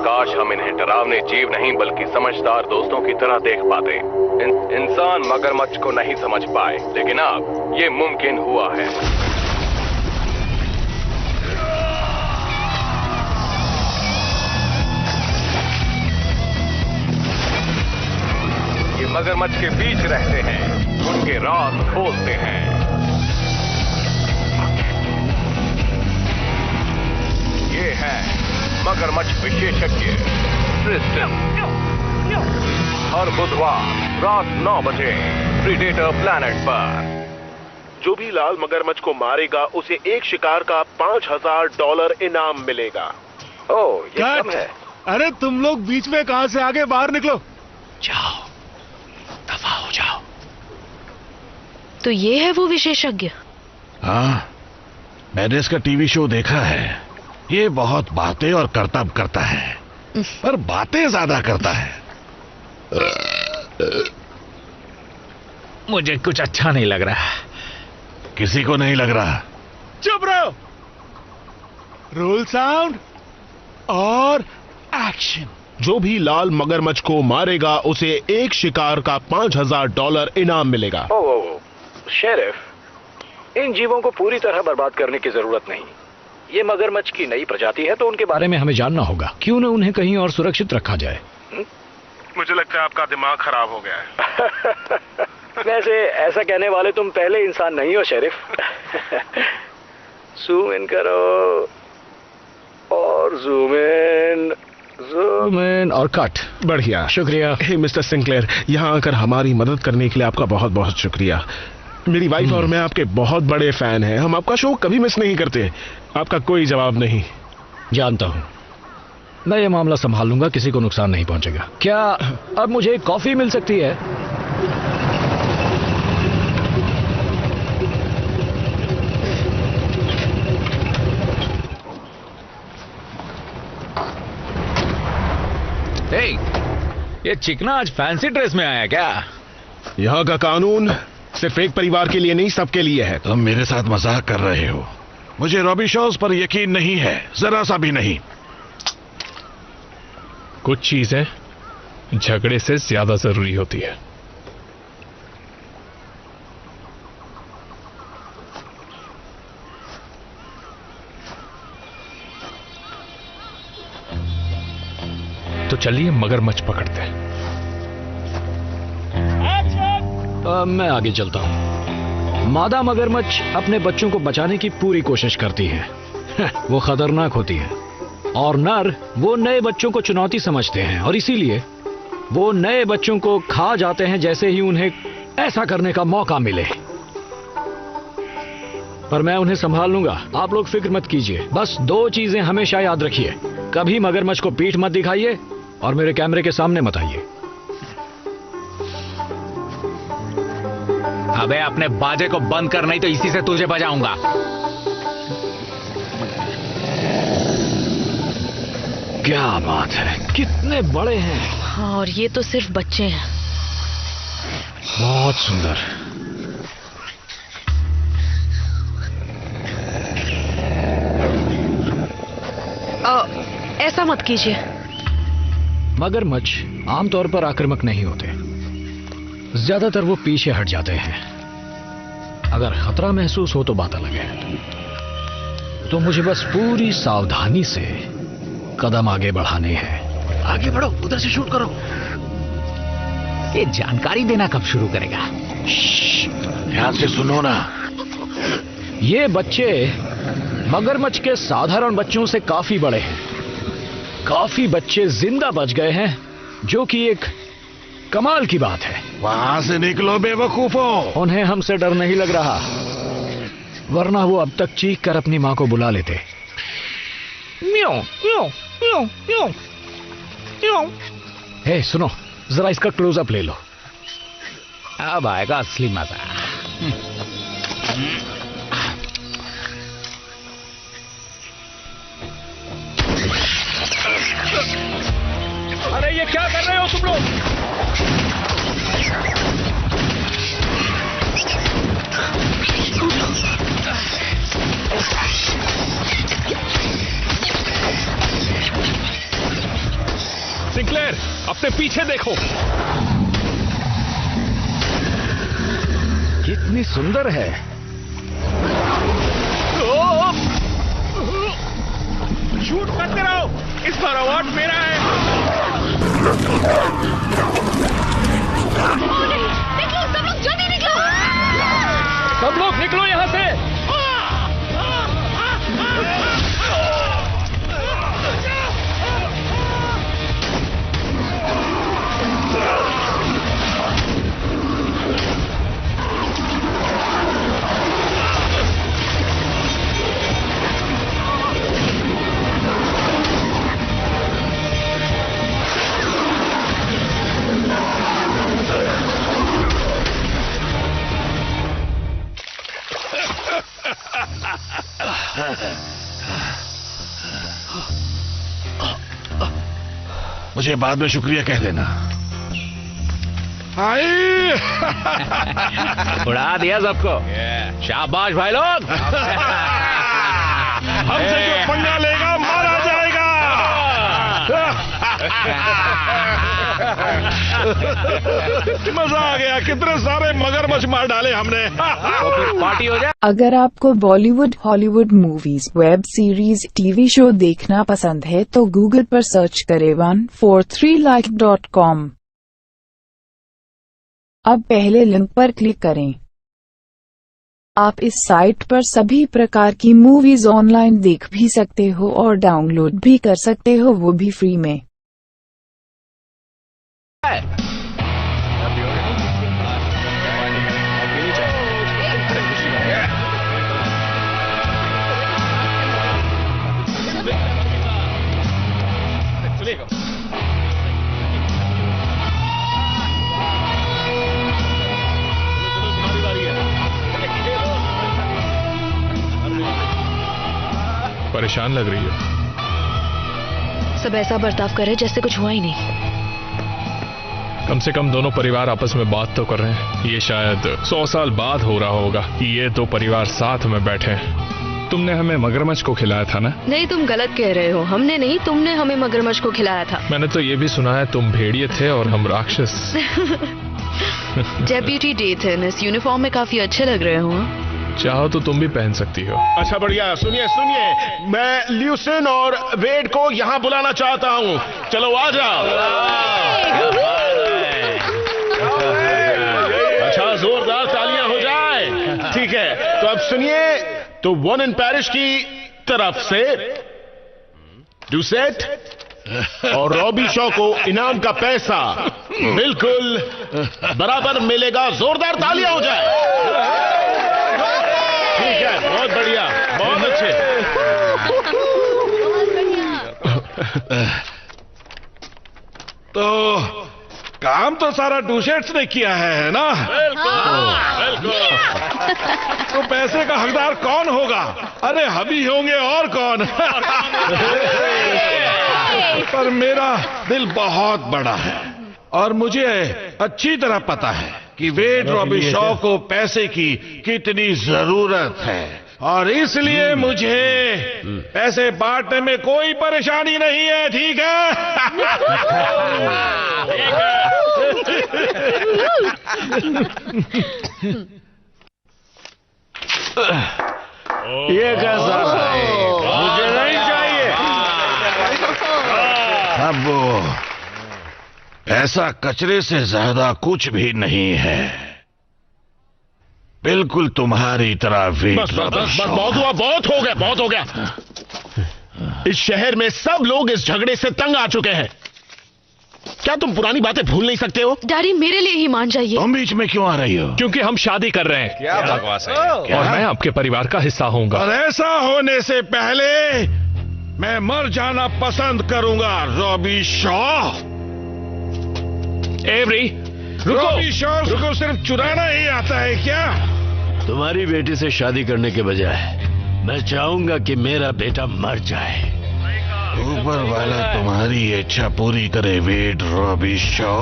काश हम इन्हें डरावने जीव नहीं बल्कि समझदार दोस्तों की तरह देख पाते। इंसान मगरमच्छ को नहीं समझ पाए, लेकिन अब ये मुमकिन हुआ है। ये मगरमच्छ के बीच रहते हैं, उनके राज खोलते हैं। ये है मगरमच्छ विशेषज्ञ ट्रिस्टन। हर बुधवार रात 9 बजे प्रीडेटर प्लैनेट पर। जो भी लाल मगरमच्छ को मारेगा उसे एक शिकार का $5000 इनाम मिलेगा। ओह, ये कम है। अरे तुम लोग बीच में कहां से आगे बाहर निकलो। जाओ, दफा हो जाओ। तो ये है वो विशेषज्ञ? हाँ, मैंने इसका टीवी शो देखा है। ये बहुत बातें और करतब करता है, पर बातें ज्यादा करता है। मुझे कुछ अच्छा नहीं लग रहा। किसी को नहीं लग रहा। चुप रहो। रोल साउंड और एक्शन। जो भी लाल मगरमच्छ को मारेगा उसे एक शिकार का $5000 इनाम मिलेगा। ओह, शेरिफ, इन जीवों को पूरी तरह बर्बाद करने की जरूरत नहीं। ये मगरमच्छ की नई प्रजाति है, तो उनके बारे में हमें जानना होगा। क्यों न उन्हें कहीं और सुरक्षित रखा जाए? मुझे लगता है आपका दिमाग खराब हो गया है। वैसे ऐसा कहने वाले तुम पहले इंसान नहीं हो शेरिफ। जूम इन करो और जूम इन और कट। बढ़िया, शुक्रिया। हे मिस्टर सिंक्लेयर, यहाँ आकर हमारी मदद करने के लिए आपका बहुत बहुत शुक्रिया। मेरी वाइफ और मैं आपके बहुत बड़े फैन हैं। हम आपका शो कभी मिस नहीं करते। आपका कोई जवाब नहीं। जानता हूं, मैं ये मामला संभाल लूंगा, किसी को नुकसान नहीं पहुंचेगा। क्या अब मुझे कॉफी मिल सकती है? ये चिकना आज फैंसी ड्रेस में आया क्या? यहाँ का कानून सिर्फ एक परिवार के लिए नहीं, सबके लिए है। तुम मेरे साथ मजाक कर रहे हो। मुझे रॉबी शॉज पर यकीन नहीं है, जरा सा भी नहीं। कुछ चीजें झगड़े से ज्यादा जरूरी होती है। तो चलिए मगरमच्छ पकड़ते हैं। मैं आगे चलता हूं। मादा मगरमच्छ अपने बच्चों को बचाने की पूरी कोशिश करती है। वो खतरनाक होती है और नर वो नए बच्चों को चुनौती समझते हैं और इसीलिए वो नए बच्चों को खा जाते हैं जैसे ही उन्हें ऐसा करने का मौका मिले। पर मैं उन्हें संभाल लूंगा, आप लोग फिक्र मत कीजिए। बस 2 चीजें हमेशा याद रखिए, कभी मगरमच्छ को पीठ मत दिखाइए और मेरे कैमरे के सामने मत आइए। अबे अपने बाजे को बंद कर, नहीं तो इसी से तुझे बजाऊंगा। क्या बात है, कितने बड़े हैं। हाँ, और ये तो सिर्फ बच्चे हैं। बहुत सुंदर। ऐसा मत कीजिए। मगरमच्छ आमतौर पर आक्रामक नहीं होते, ज्यादातर वो पीछे हट जाते हैं। अगर खतरा महसूस हो तो बात अलग है। तो मुझे बस पूरी सावधानी से कदम आगे बढ़ाने हैं। आगे बढ़ो, उधर से शूट करो। ये जानकारी देना कब शुरू करेगा? ध्यान से सुनो ना। ये बच्चे मगरमच्छ के साधारण बच्चों से काफी बड़े हैं। काफी बच्चे जिंदा बच गए हैं, जो कि एक कमाल की बात है। वहां से निकलो बेवकूफों। उन्हें हमसे डर नहीं लग रहा, वरना वो अब तक चीख कर अपनी मां को बुला लेते। म्याऊ म्याऊ म्याऊ म्याऊ म्याऊ। हे सुनो, जरा इसका क्लोजअप ले लो। अब आएगा असली मजा। अरे ये क्या कर रहे हो तुम लोग? सिंक्लेयर, अपने पीछे देखो। कितनी सुंदर है। शूट करते रहो, इस बार अवार्ड मेरा है। निकलो सब लोग, जल्दी निकलो। सब लोग निकलो यहां से। मुझे बाद में शुक्रिया कह देना। उड़ा दिया सबको। शाबाश भाई लोग। हमसे जो पंगा लेगा मारा जाएगा। मजा आ गया, कितने सारे मगरमच्छ मार डाले हमने। तो फिर पार्टी हो जाए। अगर आपको Bollywood, Hollywood movies, web series, TV show देखना पसंद है तो गूगल पर सर्च करें 143like.com। अब पहले लिंक पर क्लिक करें। आप इस साइट पर सभी प्रकार की मूवीज ऑनलाइन देख भी सकते हो और डाउनलोड भी कर सकते हो, वो भी फ्री में। परेशान लग रही है। सब ऐसा बर्ताव करे जैसे कुछ हुआ ही नहीं। कम से कम दोनों परिवार आपस में बात तो कर रहे हैं। ये शायद 100 साल बाद हो रहा होगा कि ये दो परिवार साथ में बैठे हैं। तुमने हमें मगरमच्छ को खिलाया था ना? नहीं, तुम गलत कह रहे हो। हमने नहीं, तुमने हमें मगरमच्छ को खिलाया था। मैंने तो ये भी सुना है तुम भेड़िए थे और हम राक्षस। डेप्यूटी डेथन, इस यूनिफॉर्म में काफी अच्छे लग रहे हो। चाहो तो तुम भी पहन सकती हो। अच्छा बढ़िया, सुनिए सुनिए, मैं ल्यूसिन और वेड को यहाँ बुलाना चाहता हूँ। चलो आ जाओ। अच्छा, जोरदार तालियां हो जाए। ठीक है, तो अब सुनिए, तो वन इन पेरिस की तरफ से डुसेट और रॉबी शॉ को इनाम का पैसा बिल्कुल बराबर मिलेगा। जोरदार तालियां हो जाए। ठीक है, बहुत बढ़िया, बहुत अच्छे। काम तो सारा डूशेट्स ने किया है ना? तो पैसे का हकदार कौन होगा? अरे हम ही होंगे और कौन? पर मेरा दिल बहुत बड़ा है और मुझे अच्छी तरह पता है कि वेड रॉबी शॉ को पैसे की कितनी जरूरत है और इसलिए मुझे पैसे बांटने में कोई परेशानी नहीं है, ठीक है? ये कैसा है? मुझे नहीं चाहिए। अब वो ऐसा कचरे से ज्यादा कुछ भी नहीं है, बिल्कुल तुम्हारी तरह वेट। बस बहुत हो गया। इस शहर में सब लोग इस झगड़े से तंग आ चुके हैं। क्या तुम पुरानी बातें भूल नहीं सकते हो? डैडी मेरे लिए ही मान जाइए। तुम बीच में क्यों आ रही हो? क्योंकि हम शादी कर रहे हैं। क्या बकवास है? और मैं आपके परिवार का हिस्सा होऊंगा। और ऐसा होने से पहले मैं मर जाना पसंद करूंगा, Robbie Shaw. Every Robbie Shaw को सिर्फ चुराना ही आता है क्या? तुम्हारी बेटी से शादी करने के बजाय मैं चाहूंगा कि मेरा बेटा मर जाए। ऊपर वाला तुम्हारी इच्छा पूरी करे, वेड रॉबी शॉ।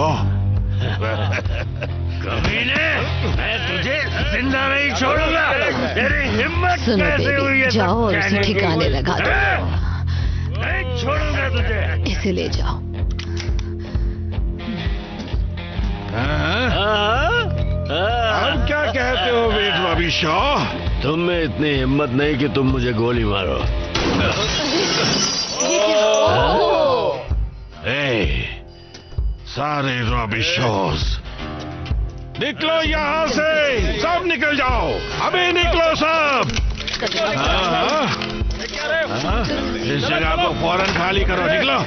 कमीने, मैं तुझे जिंदा नहीं छोड़ूंगा। तेरी हिम्मत कैसे हुई है? जाओ और उसे ठिकाने लगा दो। नहीं छोड़ूंगा तुझे। इसे ले जाओ। अब क्या कहते हो वेड रॉबी शॉ? तुम में इतनी हिम्मत नहीं कि तुम मुझे गोली मारो। सारे रॉबी शॉज निकलो यहाँ से, सब निकल जाओ, अभी निकलो सब। इस जगह को फौरन खाली करो, निकलो।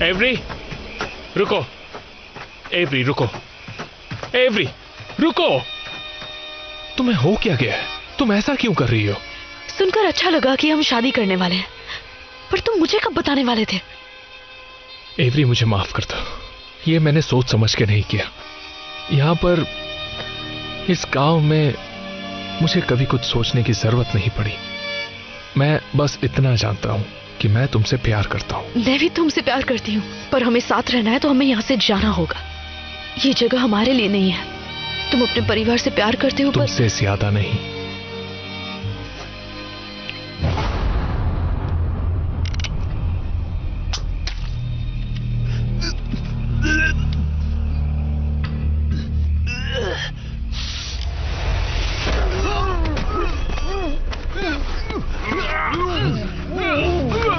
एवरी रुको, एवरी रुको, एवरी रुको। तुम्हें हो क्या गया है? तुम ऐसा क्यों कर रही हो? सुनकर अच्छा लगा कि हम शादी करने वाले हैं, पर तुम मुझे कब बताने वाले थे? एवरी मुझे माफ कर दो, ये मैंने सोच समझ के नहीं किया। यहां पर इस गांव में मुझे कभी कुछ सोचने की जरूरत नहीं पड़ी। मैं बस इतना जानता हूं कि मैं तुमसे प्यार करता हूं। मैं भी तुमसे प्यार करती हूँ, पर हमें साथ रहना है तो हमें यहाँ से जाना होगा। ये जगह हमारे लिए नहीं है। तुम अपने परिवार से प्यार करते हो, तुमसे ज्यादा नहीं।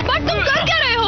बट तुम कर क्या रहे हो?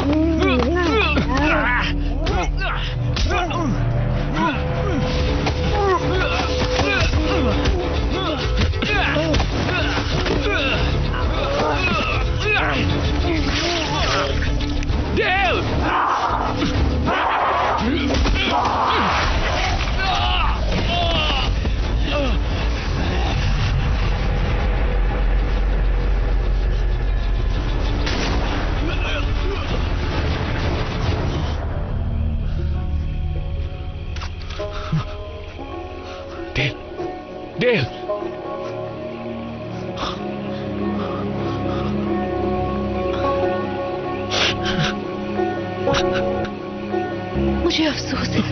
डेल, मुझे अफसोस है।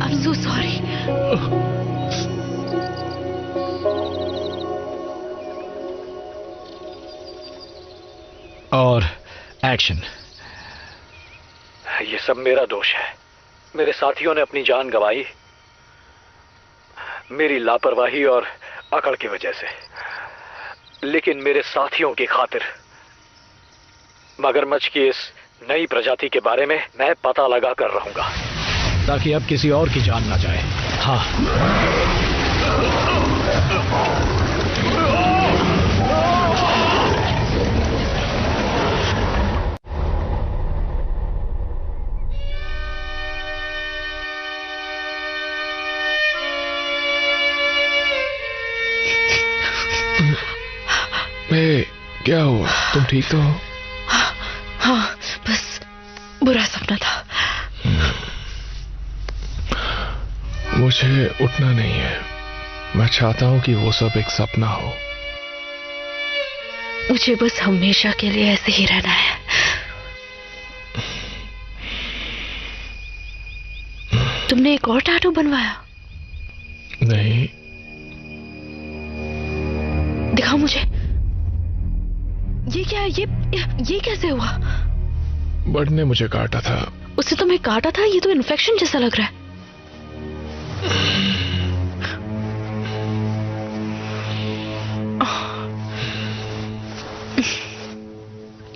I am so sorry. और एक्शन। ये सब मेरा दोष है। मेरे साथियों ने अपनी जान गंवाई मेरी लापरवाही और अकड़ की वजह से। लेकिन मेरे साथियों की खातिर मगरमच्छ की इस नई प्रजाति के बारे में मैं पता लगा कर रहूंगा, ताकि अब किसी और की जान ना जाए। हाँ। क्या हुआ? तुम ठीक तो हो? हाँ, बस बुरा सपना था। मुझे उठना नहीं है। मैं चाहता हूं कि वो सब एक सपना हो। मुझे बस हमेशा के लिए ऐसे ही रहना है। तुमने एक और टैटू बनवाया? नहीं। दिखाओ मुझे। ये क्या है? ये कैसे हुआ? बर्ड ने मुझे काटा था। उससे तुम्हें काटा था? ये तो इन्फेक्शन जैसा लग रहा है।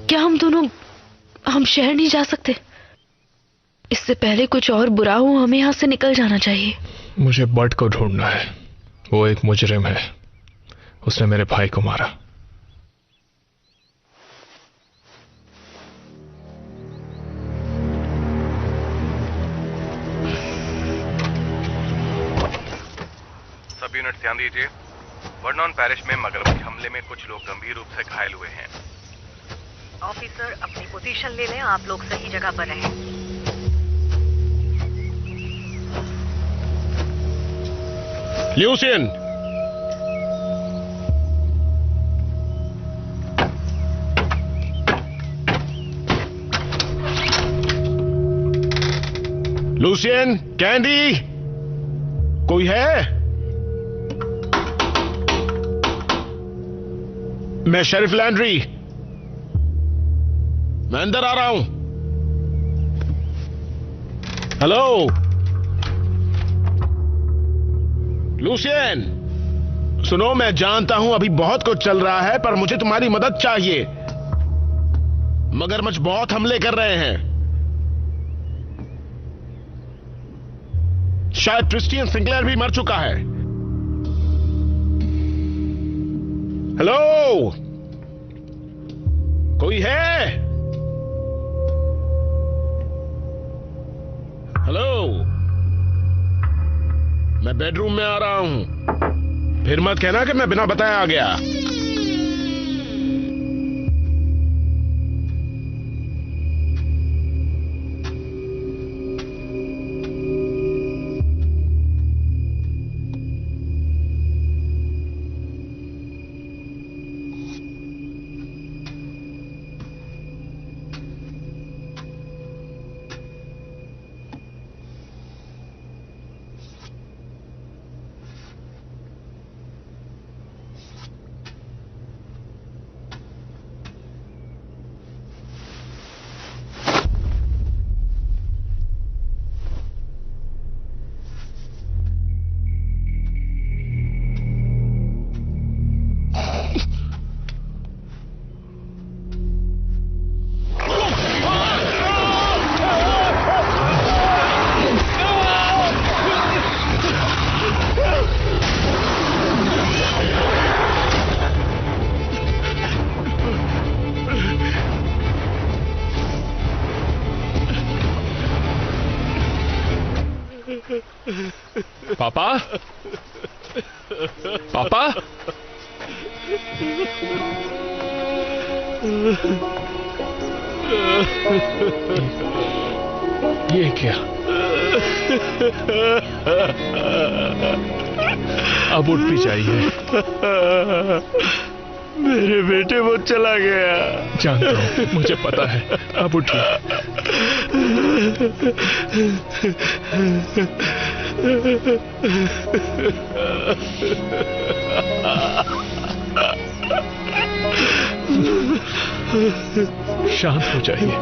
क्या हम शहर नहीं जा सकते? इससे पहले कुछ और बुरा हो, हमें यहां से निकल जाना चाहिए। मुझे बर्ड को ढूंढना है। वो एक मुजरिम है। उसने मेरे भाई को मारा। सब यूनिट ध्यान दीजिए। वर्नॉन पैरिश में मगरमच्छ हमले में कुछ लोग गंभीर रूप से घायल हुए हैं। ऑफिसर, अपनी पोजीशन ले लें। आप लोग सही जगह पर रहें। ल्यूसियन, लूसियन, कैंडी, कोई है? मैं शेरिफ लैंड्री, मैं अंदर आ रहा हूं। हेलो लूसियन, सुनो, मैं जानता हूं अभी बहुत कुछ चल रहा है, पर मुझे तुम्हारी मदद चाहिए। मगरमच्छ बहुत हमले कर रहे हैं। शायद क्रिस्टियन सिंक्लेयर भी मर चुका है। हेलो, कोई है? हेलो, मैं बेडरूम में आ रहा हूं। फिर मत कहना कि मैं बिना बताए आ गया। पापा, पापा, ये क्या? अब उठ भी जाइए। मेरे बेटे वो चला गया। जानता हूं, मुझे पता है। अब उठिए। शांत हो जाइए।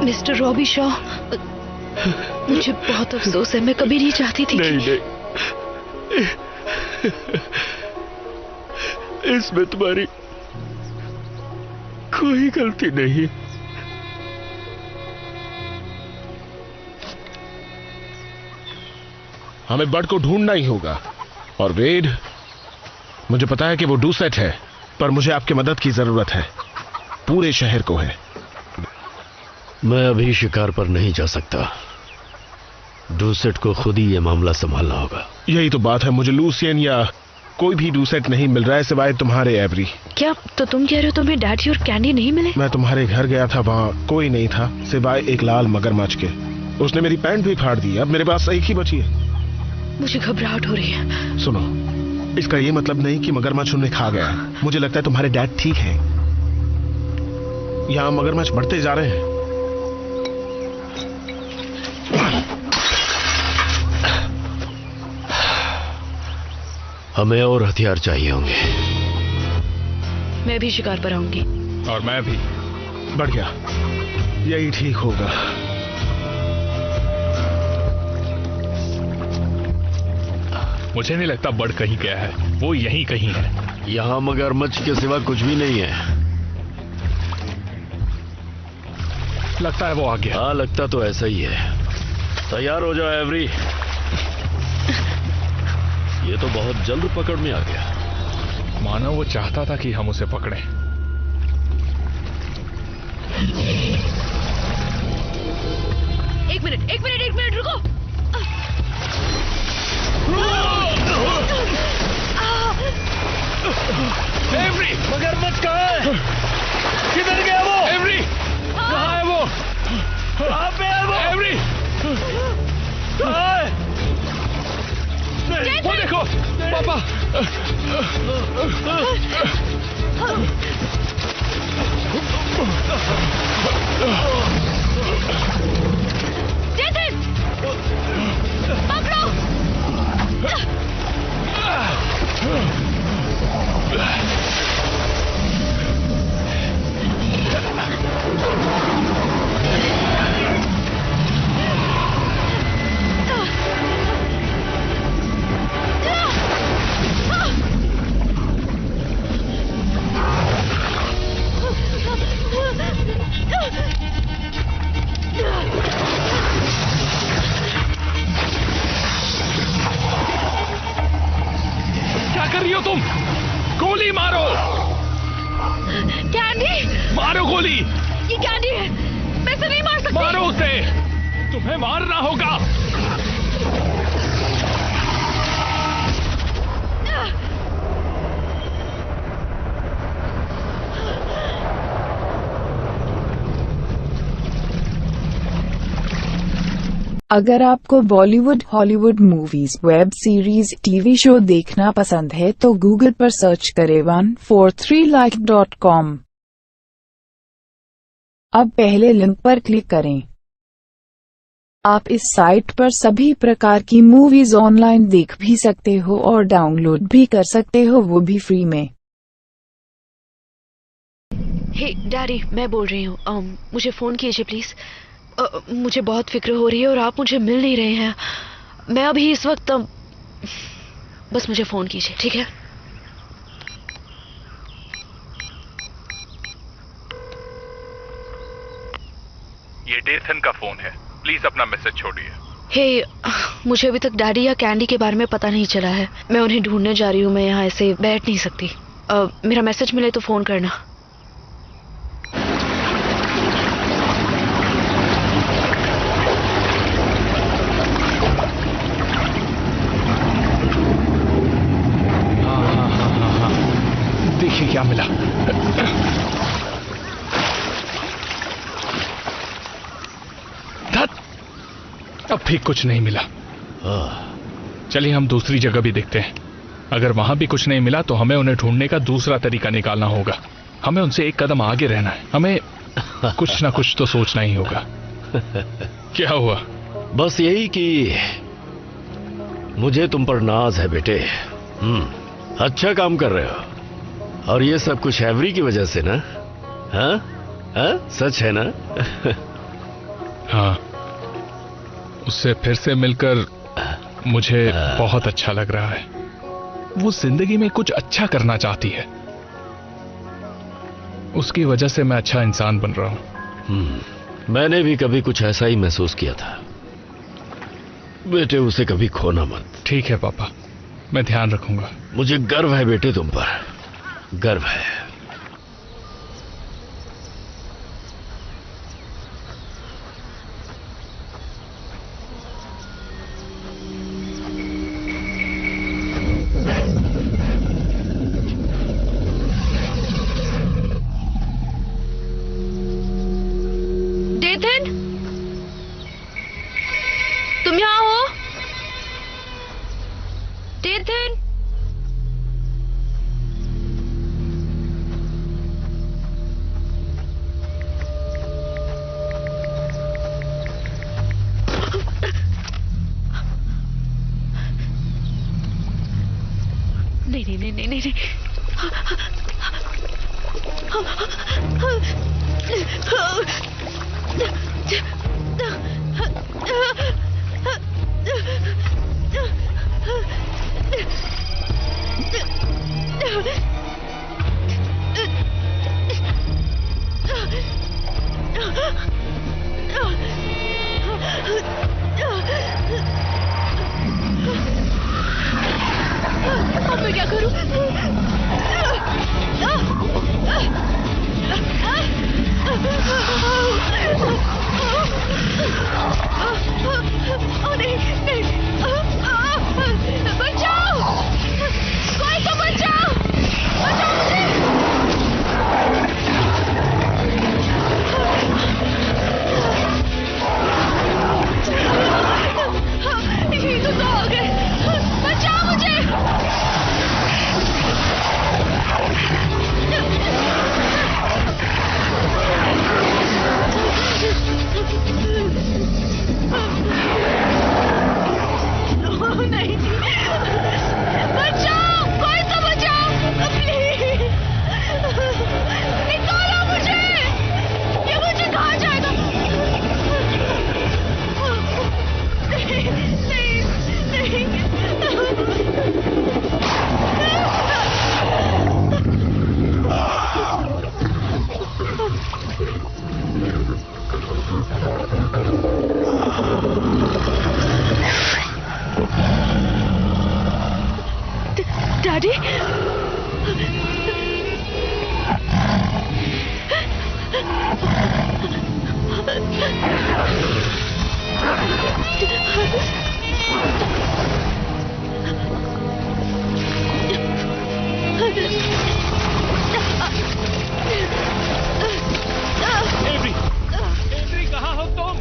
मिस्टर रॉबी शॉ, मुझे बहुत अफसोस है। मैं कभी नहीं चाहती थी नहीं, इसमें तुम्हारी कोई गलती नहीं। हमें बर्ड को ढूंढना ही होगा। और वेड, मुझे पता है कि वो डूसेट है, पर मुझे आपकी मदद की जरूरत है। पूरे शहर को है। मैं अभी शिकार पर नहीं जा सकता। डूसेट को खुद ही यह मामला संभालना होगा। यही तो बात है। मुझे लूसियन या कोई भी डूसेट नहीं मिल रहा है सिवाय तुम्हारे एवरी। क्या तो तुम कह रहे हो तुम्हें डैडी और कैंडी नहीं मिले? मैं तुम्हारे घर गया था, वहाँ कोई नहीं था सिवाय एक लाल मगरमच्छ के। उसने मेरी पैंट भी फाड़ दी। अब मेरे पास एक ही बची है। मुझे घबराहट हो रही है। सुनो, इसका ये मतलब नहीं कि मगरमच्छ उन्हें खा गया है। मुझे लगता है तुम्हारे डैड ठीक हैं। यहाँ मगरमच्छ बढ़ते जा रहे हैं। हमें और हथियार चाहिए होंगे। मैं भी शिकार पर आऊंगी। और मैं भी। बढ़ गया, यही ठीक होगा। मुझे नहीं लगता बर्ड कहीं गया है, वो यहीं कहीं है। यहाँ मगरमच्छ के सिवा कुछ भी नहीं है। लगता है वो आ गया। हाँ, लगता तो ऐसा ही है। तैयार हो जाओ एवरी। ये तो बहुत जल्द पकड़ में आ गया। मानो वो चाहता था कि हम उसे पकड़ें। एक मिनट रुको। एवरी, मगरमच्छ कहाँ है? किधर गया वो? एवरी, कहाँ है वो? कहाँ पे है वो? एवरी, कहाँ है? वो देखो, पापा। जेसन, पकड़ो। क्या कर रही हो तुम? गोली मारो। कैंडी, मारो गोली। ये कैंडी है, मैं इसे नहीं मार सकती। मारो उसे, तुम्हें मारना होगा। अगर आपको Bollywood, Hollywood movies, web series, TV show देखना पसंद है तो गूगल पर सर्च करें 143like.com। अब पहले लिंक पर क्लिक करें। आप इस साइट पर सभी प्रकार की मूवीज ऑनलाइन देख भी सकते हो और डाउनलोड भी कर सकते हो, वो भी फ्री में। हे डैडी, मैं बोल रही हूँ। मुझे फोन कीजिए प्लीज। मुझे बहुत फिक्र हो रही है और आप मुझे मिल नहीं रहे हैं। मैं अभी इस वक्त बस मुझे फोन कीजिए, ठीक है? ये डेथन का फोन है, प्लीज अपना मैसेज छोड़िए। हे, मुझे अभी तक डैडी या कैंडी के बारे में पता नहीं चला है। मैं उन्हें ढूंढने जा रही हूँ। मैं यहाँ ऐसे बैठ नहीं सकती। मेरा मैसेज मिले तो फोन करना। देखिए क्या मिला। अब भी कुछ नहीं मिला। चलिए हम दूसरी जगह भी देखते हैं। अगर वहां भी कुछ नहीं मिला तो हमें उन्हें ढूंढने का दूसरा तरीका निकालना होगा। हमें उनसे एक कदम आगे रहना है। हमें कुछ ना कुछ तो सोचना ही होगा। क्या हुआ? बस यही कि मुझे तुम पर नाज है बेटे। अच्छा काम कर रहे हो। और ये सब कुछ एवरी की वजह से ना? हाँ? हाँ? सच है ना? हाँ, उससे फिर से मिलकर मुझे बहुत अच्छा लग रहा है। वो जिंदगी में कुछ अच्छा करना चाहती है। उसकी वजह से मैं अच्छा इंसान बन रहा हूं। मैंने भी कभी कुछ ऐसा ही महसूस किया था। बेटे, उसे कभी खोना मत। ठीक है पापा, मैं ध्यान रखूंगा। मुझे गर्व है बेटे तुम पर, गर्व है। डेथन, तुम यहाँ हो? डेथन, नहीं नहीं नहीं नहीं नहीं अब मैं क्या करूं? नहीं नहीं, बचाओ, कोई तो बचाओ, बचाओ मुझे। ये तो हो गए, बचाओ मुझे। नहीं, बचाओ, कोई तो बचाओ, प्लीज, निकालो मुझे, ये मुझे कहाँ जाएगा? नहीं, नहीं, डैडी, एवरी कहाँ हो तुम?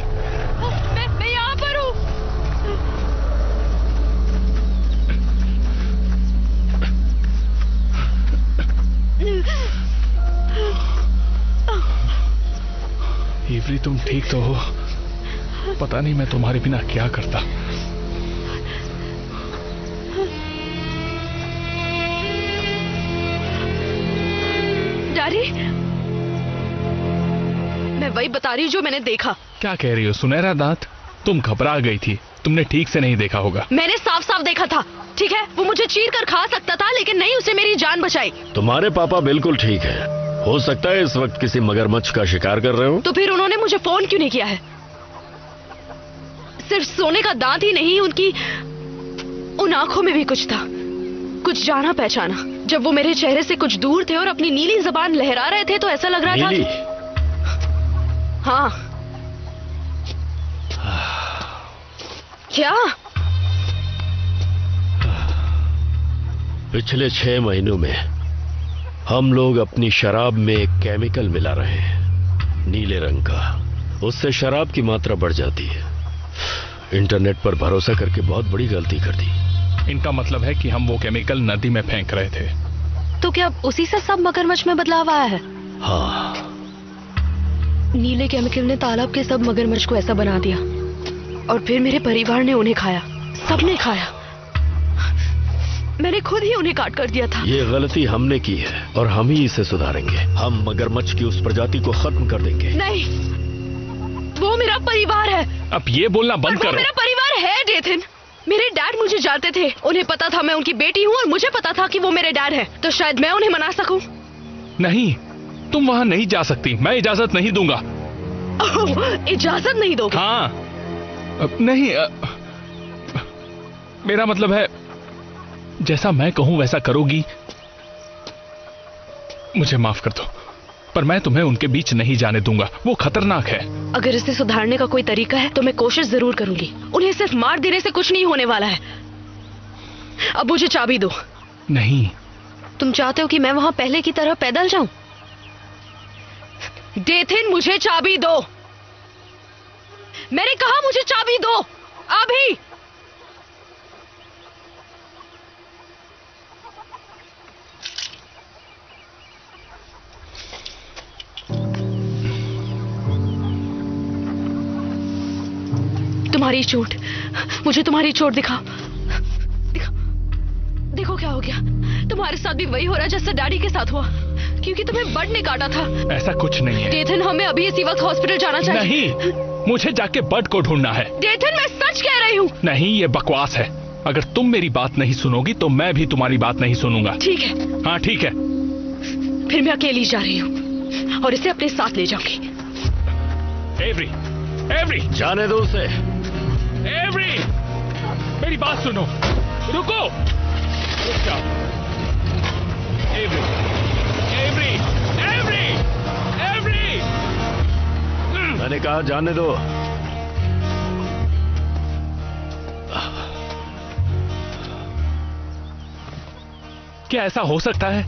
मैं यहाँ पर हूँ। एवरी, तुम ठीक तो हो? पता नहीं मैं तुम्हारे बिना क्या करता। डैडी, मैं वही बता रही हूँ जो मैंने देखा। क्या कह रही हो? सुनहरा दांत? तुम घबरा गई थी, तुमने ठीक से नहीं देखा होगा। मैंने साफ साफ देखा था। ठीक है, वो मुझे चीर कर खा सकता था, लेकिन नहीं, उसे मेरी जान बचाई। तुम्हारे पापा बिल्कुल ठीक है। हो सकता है इस वक्त किसी मगरमच्छ का शिकार कर रहे हो। तो फिर उन्होंने मुझे फोन क्यों नहीं किया है? सिर्फ सोने का दांत ही नहीं, उनकी उन आंखों में भी कुछ था, कुछ जाना पहचाना। जब वो मेरे चेहरे से कुछ दूर थे और अपनी नीली जबान लहरा रहे थे तो ऐसा लग रहा था कि... हाँ। क्या? पिछले 6 महीनों में हम लोग अपनी शराब में एक केमिकल मिला रहे हैं, नीले रंग का। उससे शराब की मात्रा बढ़ जाती है। इंटरनेट पर भरोसा करके बहुत बड़ी गलती कर दी। इनका मतलब है कि हम वो केमिकल नदी में फेंक रहे थे। तो क्या उसी से सब मगरमच्छ में बदलाव आया है? हाँ। नीले केमिकल ने तालाब के सब मगरमच्छ को ऐसा बना दिया और फिर मेरे परिवार ने उन्हें खाया, सबने खाया। मैंने खुद ही उन्हें काट कर दिया था। ये गलती हमने की है और हम ही इसे सुधारेंगे। हम मगरमच्छ की उस प्रजाति को खत्म कर देंगे। नहीं, वो मेरा परिवार है। अब ये बोलना बंद करो। वो मेरा परिवार है डेथन। मेरे डैड मुझे जानते थे, उन्हें पता था मैं उनकी बेटी हूँ और मुझे पता था कि वो मेरे डैड हैं, तो शायद मैं उन्हें मना सकूं। नहीं, तुम वहां नहीं जा सकती, मैं इजाजत नहीं दूंगा। इजाजत नहीं दोगे? हाँ। नहीं, मेरा मतलब है जैसा मैं कहूं वैसा करोगी। मुझे माफ कर दो, पर मैं तुम्हें उनके बीच नहीं जाने दूंगा, वो खतरनाक है। अगर इसे सुधारने का कोई तरीका है तो मैं कोशिश जरूर करूंगी। उन्हें सिर्फ मार देने से कुछ नहीं होने वाला है। अब मुझे चाबी दो। नहीं। तुम चाहते हो कि मैं वहां पहले की तरह पैदल जाऊं? डेथिन, मुझे चाबी दो। मैंने कहा मुझे चाबी दो अभी। तुम्हारी चोट, मुझे तुम्हारी चोट दिखाओ। देखो क्या हो गया। तुम्हारे साथ भी वही हो रहा है जैसा डैडी के साथ हुआ, क्योंकि तुम्हें बर्ड ने काटा था। ऐसा कुछ नहीं है। डेथन, हमें अभी इसी वक्त हॉस्पिटल जाना चाहिए। नहीं, मुझे जाके बर्ड को ढूंढना है। डेथन, मैं सच कह रही हूँ। नहीं, ये बकवास है। अगर तुम मेरी बात नहीं सुनोगी तो मैं भी तुम्हारी बात नहीं सुनूंगा। ठीक है। हाँ ठीक है। फिर मैं अकेली जा रही हूँ और इसे अपने साथ ले जाऊंगी। एवरी, एवरी, जाने दो उसे। एवरी, मेरी बात सुनो। रुको, रुक जाओ। Every, every, every, every. मैंने कहा जाने दो। क्या ऐसा हो सकता है?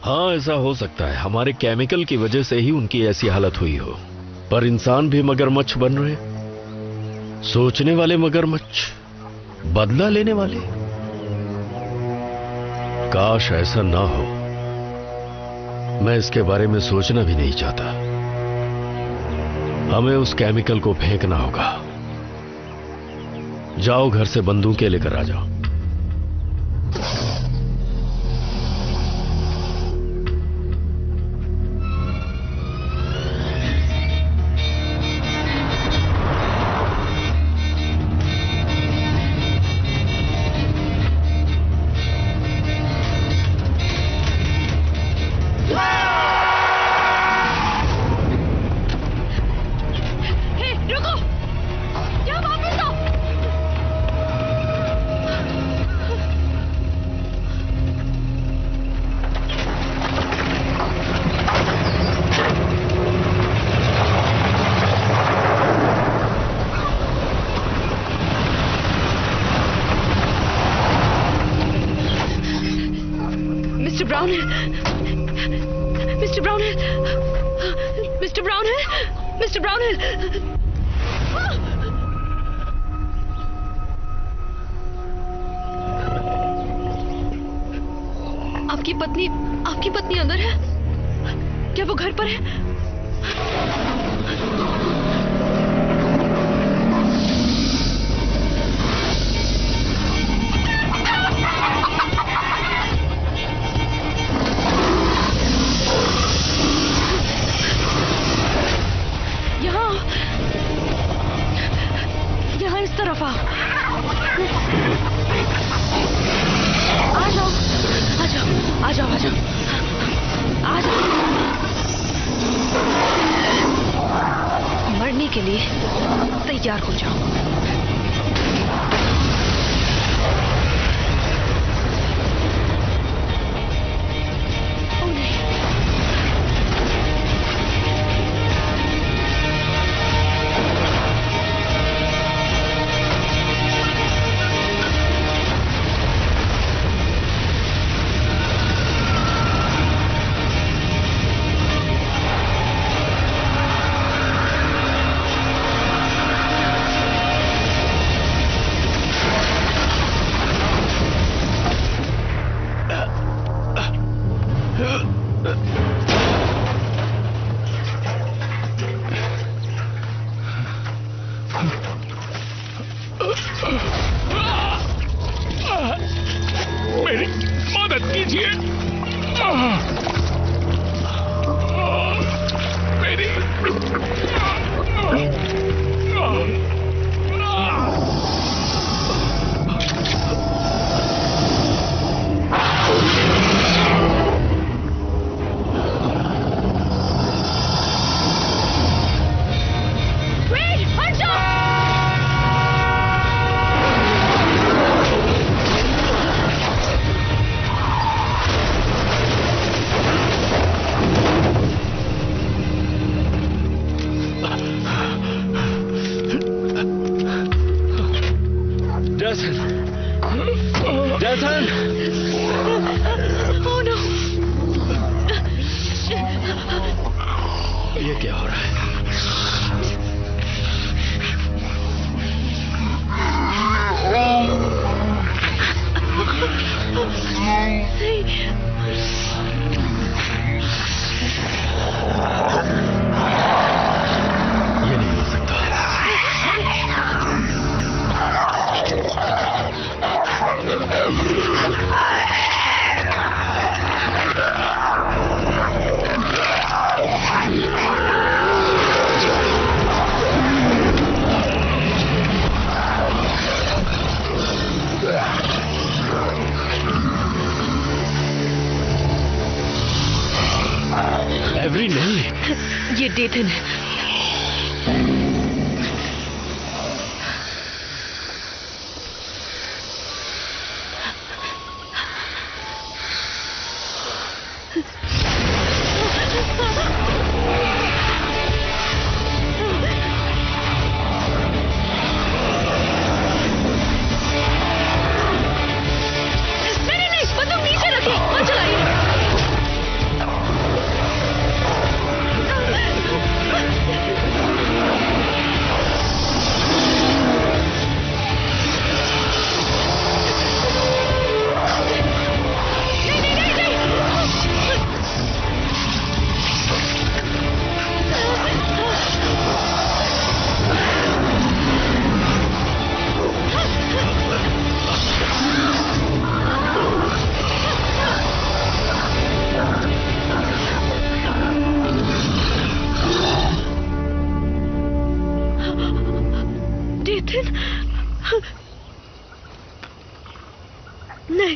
हाँ, ऐसा हो सकता है। हमारे केमिकल की वजह से ही उनकी ऐसी हालत हुई हो। पर इंसान भी मगरमच्छ बन रहे, सोचने वाले मगरमच्छ, बदला लेने वाले। काश ऐसा ना हो। मैं इसके बारे में सोचना भी नहीं चाहता। हमें उस केमिकल को फेंकना होगा। जाओ, घर से बंदूकें लेकर आ जाओ। आपकी पत्नी अंदर है? क्या वो घर पर है? यहाँ इस तरफ आओ। आ जाओ, आ जाओ, आ जाओ, आ जाओ, आ जाओ। मरने के लिए तैयार हो जाओ। मेरी मदद कीजिए। मेरी जैसन! Oh no! ये क्या हो रहा है? ये नहीं हो सकता। एवरी नहीं, ये डेथन है। नहीं, बंदूक नीचे रखिए, मत चलाइए। नहीं,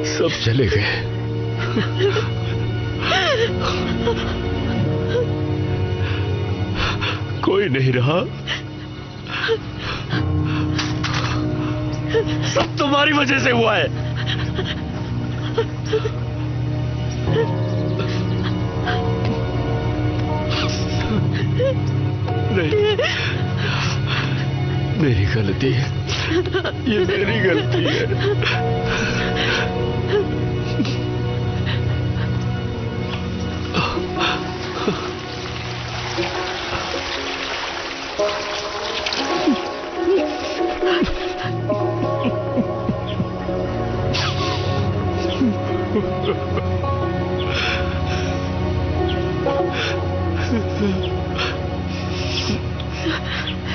सब चले गए। कोई नहीं रहा। सब तुम्हारी वजह से हुआ है। नहीं, मेरी गलती है, ये मेरी गलती है।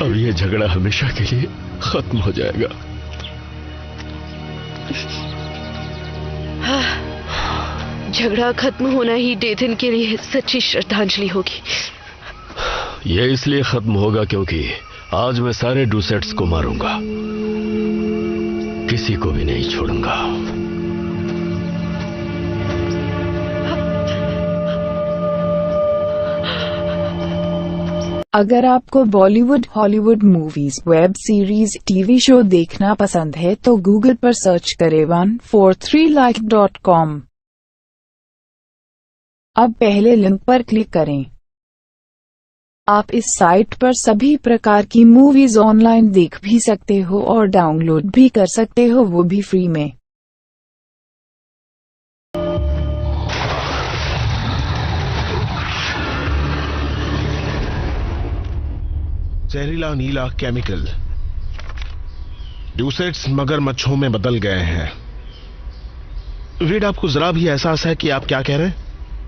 अब ये झगड़ा हमेशा के लिए खत्म हो जाएगा। झगड़ा खत्म होना ही डेथन के लिए सच्ची श्रद्धांजलि होगी। ये इसलिए खत्म होगा क्योंकि आज मैं सारे डूसेट्स को मारूंगा, किसी को भी नहीं छोड़ूंगा। अगर आपको Bollywood, Hollywood movies, web series, TV show देखना पसंद है तो गूगल पर सर्च करें 143like.com। अब पहले लिंक पर क्लिक करें। आप इस साइट पर सभी प्रकार की मूवीज ऑनलाइन देख भी सकते हो और डाउनलोड भी कर सकते हो, वो भी फ्री में। जहरीला नीला केमिकल डूसेट्स मगरमच्छों में बदल गए हैं। वीड, आपको जरा भी एहसास है कि आप क्या कह रहे हैं?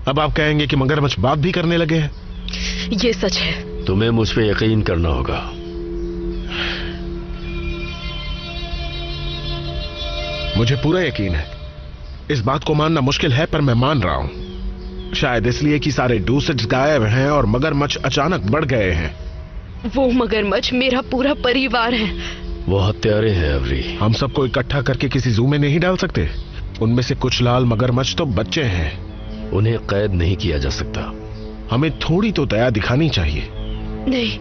अब आप कहेंगे कि मगरमच्छ बात भी करने लगे हैं। ये सच है। तुम्हें मुझ पे यकीन करना होगा। मुझे पूरा यकीन है। इस बात को मानना मुश्किल है पर मैं मान रहा हूं। शायद इसलिए कि सारे डूसेट्स गायब हैं और मगरमच्छ अचानक बढ़ गए हैं। वो मगरमच्छ मेरा पूरा परिवार है। वो हत्यारे हैं एवरी। हम सबको इकट्ठा करके किसी जू में नहीं डाल सकते। उनमें से कुछ लाल मगरमच्छ तो बच्चे हैं। उन्हें कैद नहीं किया जा सकता। हमें थोड़ी तो दया दिखानी चाहिए। नहीं,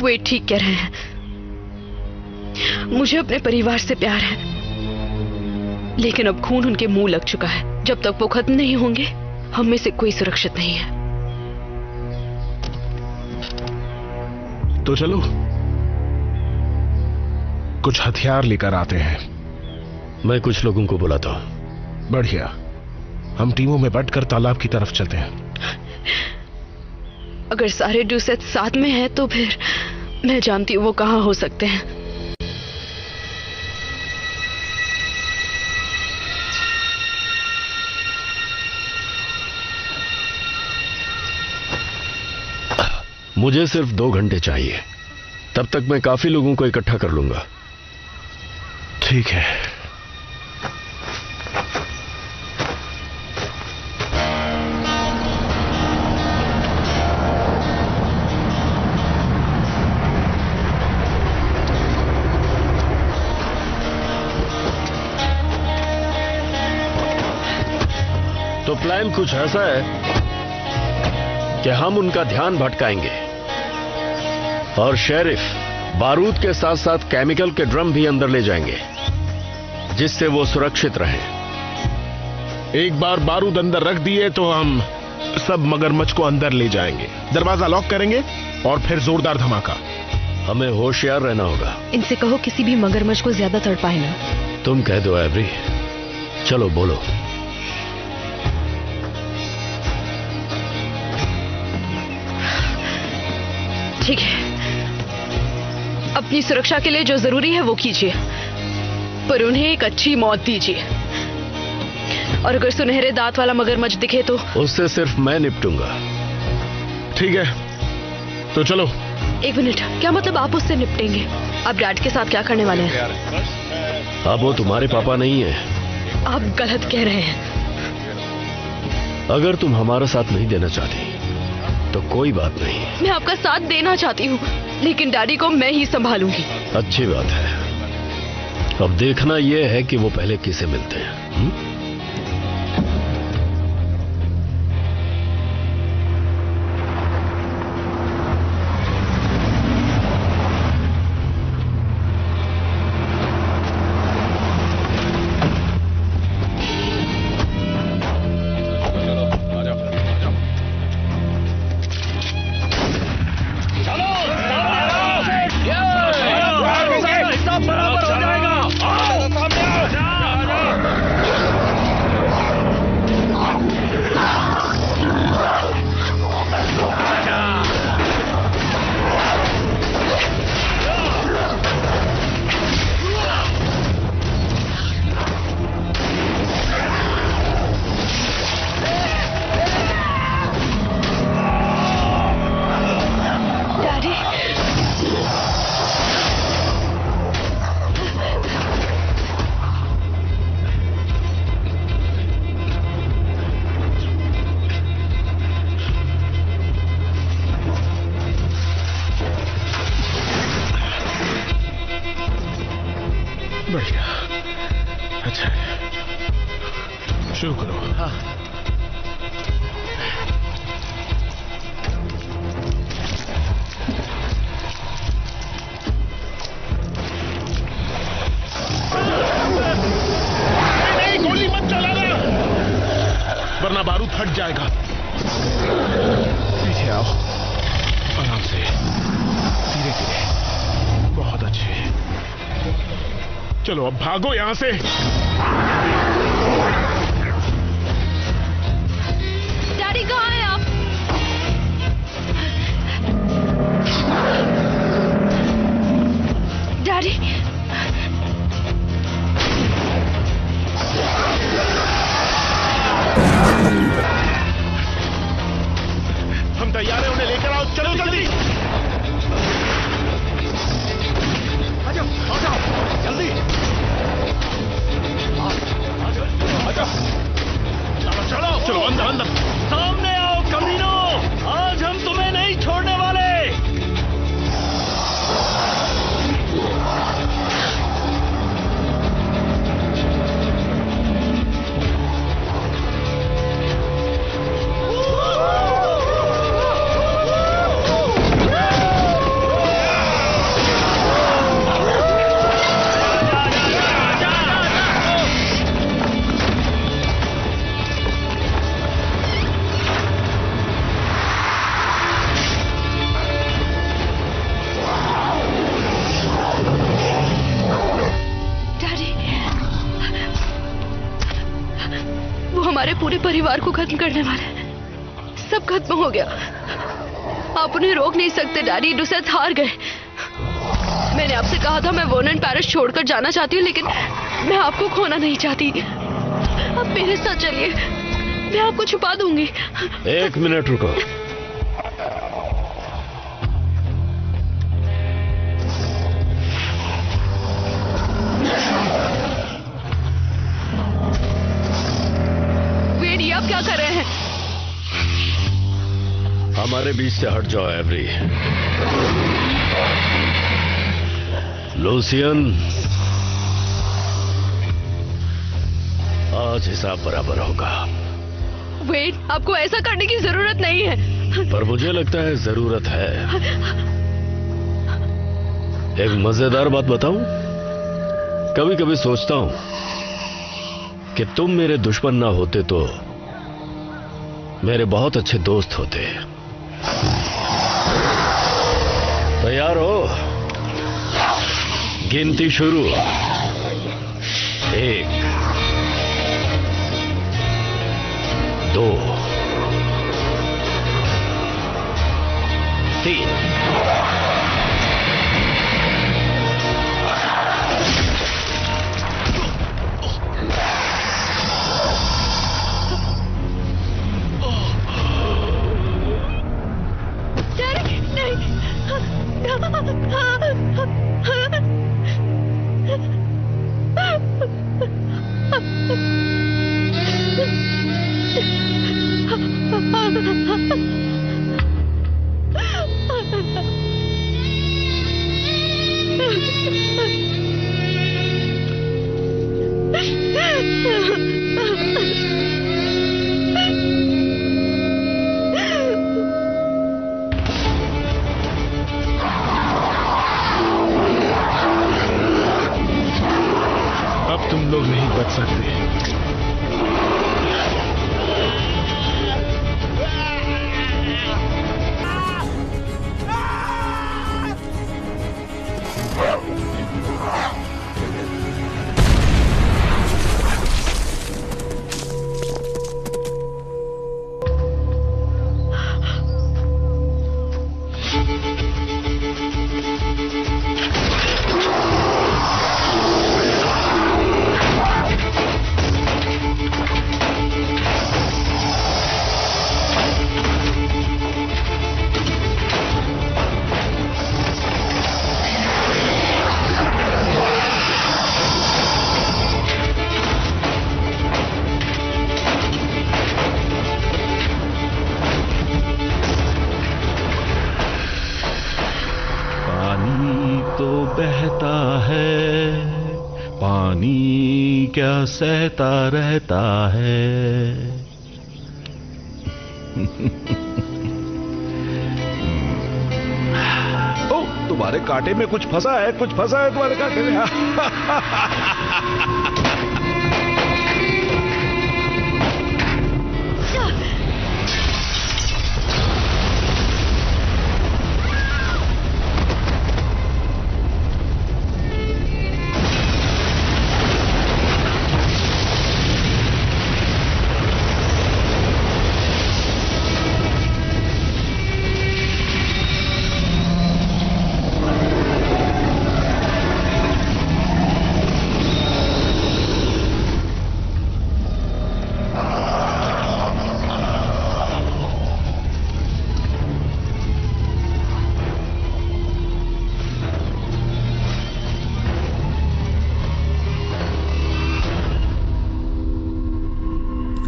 वे ठीक कह रहे हैं। मुझे अपने परिवार से प्यार है, लेकिन अब खून उनके मुंह लग चुका है। जब तक वो खत्म नहीं होंगे हम में से कोई सुरक्षित नहीं है। तो चलो कुछ हथियार लेकर आते हैं। मैं कुछ लोगों को बुलाता हूं। बढ़िया, हम टीमों में बंटकर तालाब की तरफ चलते हैं। अगर सारे ड्यूसेट साथ में हैं तो फिर मैं जानती हूँ वो कहाँ हो सकते हैं। मुझे सिर्फ 2 घंटे चाहिए, तब तक मैं काफी लोगों को इकट्ठा कर लूंगा। ठीक है। तो प्लान कुछ ऐसा है कि हम उनका ध्यान भटकाएंगे और शेरिफ बारूद के साथ साथ केमिकल के ड्रम भी अंदर ले जाएंगे, जिससे वो सुरक्षित रहें। एक बार बारूद अंदर रख दिए तो हम सब मगरमच्छ को अंदर ले जाएंगे, दरवाजा लॉक करेंगे और फिर जोरदार धमाका। हमें होशियार रहना होगा। इनसे कहो किसी भी मगरमच्छ को ज्यादा तड़पाए ना। तुम कह दो एवरी। चलो बोलो। ठीक है, अपनी सुरक्षा के लिए जो जरूरी है वो कीजिए, पर उन्हें एक अच्छी मौत दीजिए। और अगर सुनहरे दांत वाला मगरमच्छ दिखे तो उससे सिर्फ मैं निपटूंगा। ठीक है, तो चलो। 1 मिनट, क्या मतलब आप उससे निपटेंगे? आप डैड के साथ क्या करने वाले हैं? अब वो तुम्हारे पापा नहीं है। आप गलत कह रहे हैं। अगर तुम हमारा साथ नहीं देना चाहती तो कोई बात नहीं। मैं आपका साथ देना चाहती हूँ, लेकिन डैडी को मैं ही संभालूंगी। अच्छी बात है। अब देखना यह है कि वो पहले किसे मिलते हैं। बढ़िया, अच्छा है, शुरू करो। हाँ। नहीं, गोली मत चलाना, वरना बारूद फट जाएगा। पीछे आओ, आराम से, धीरे धीरे। बहुत अच्छे। चलो अब भागो यहां से। डैडी कहाँ हैं आप? डैडी, हम तैयार हैं, उन्हें लेकर आओ। चलो जल्दी। आ जाओ जल्दी। चलो चलो अंदर अंदर। सामने आओ कमीनो, आज हम तुम्हें नहीं छोड़ने वाले। मेरे परिवार को खत्म करने वाला है। सब खत्म हो गया। आप उन्हें रोक नहीं सकते डैडी। डुसेथ हार गए। मैंने आपसे कहा था मैं वोनेन पैरिश छोड़कर जाना चाहती हूँ, लेकिन मैं आपको खोना नहीं चाहती। आप मेरे साथ चलिए, मैं आपको छुपा दूंगी। 1 मिनट रुको। वेड, ये आप क्या कर रहे हैं? हमारे बीच से हट जाओ एवरी। लूसियन, आज हिसाब बराबर होगा। वेड, आपको ऐसा करने की जरूरत नहीं है। पर मुझे लगता है जरूरत है। एक मजेदार बात बताऊं? कभी कभी सोचता हूं कि तुम मेरे दुश्मन ना होते तो मेरे बहुत अच्छे दोस्त होते। तैयार हो? गिनती शुरू। 1 2 3 अब तुम लोग नहीं बच सकते। क्या सहता रहता है। ओ, तुम्हारे कांटे में कुछ फंसा है, कुछ फंसा है तुम्हारे कांटे में।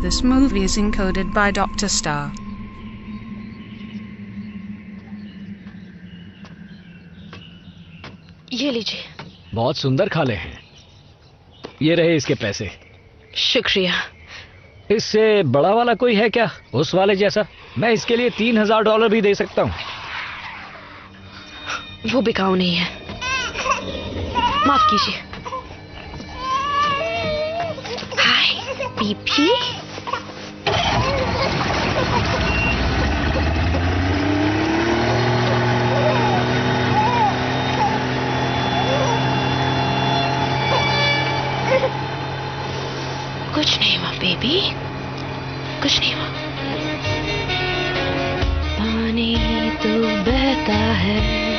This movie is encoded by Dr. Star. ये लीजिए। बहुत सुंदर खाले हैं। ये रहे इसके पैसे। शुक्रिया। इससे बड़ा वाला कोई है क्या, उस वाले जैसा? मैं इसके लिए $3000 भी दे सकता हूँ। वो बिकाऊ नहीं है, माफ कीजिए। हाय बीबी। कुछ नहीं माँ बेबी। कुछ नहीं हुआ। पानी तो बहता है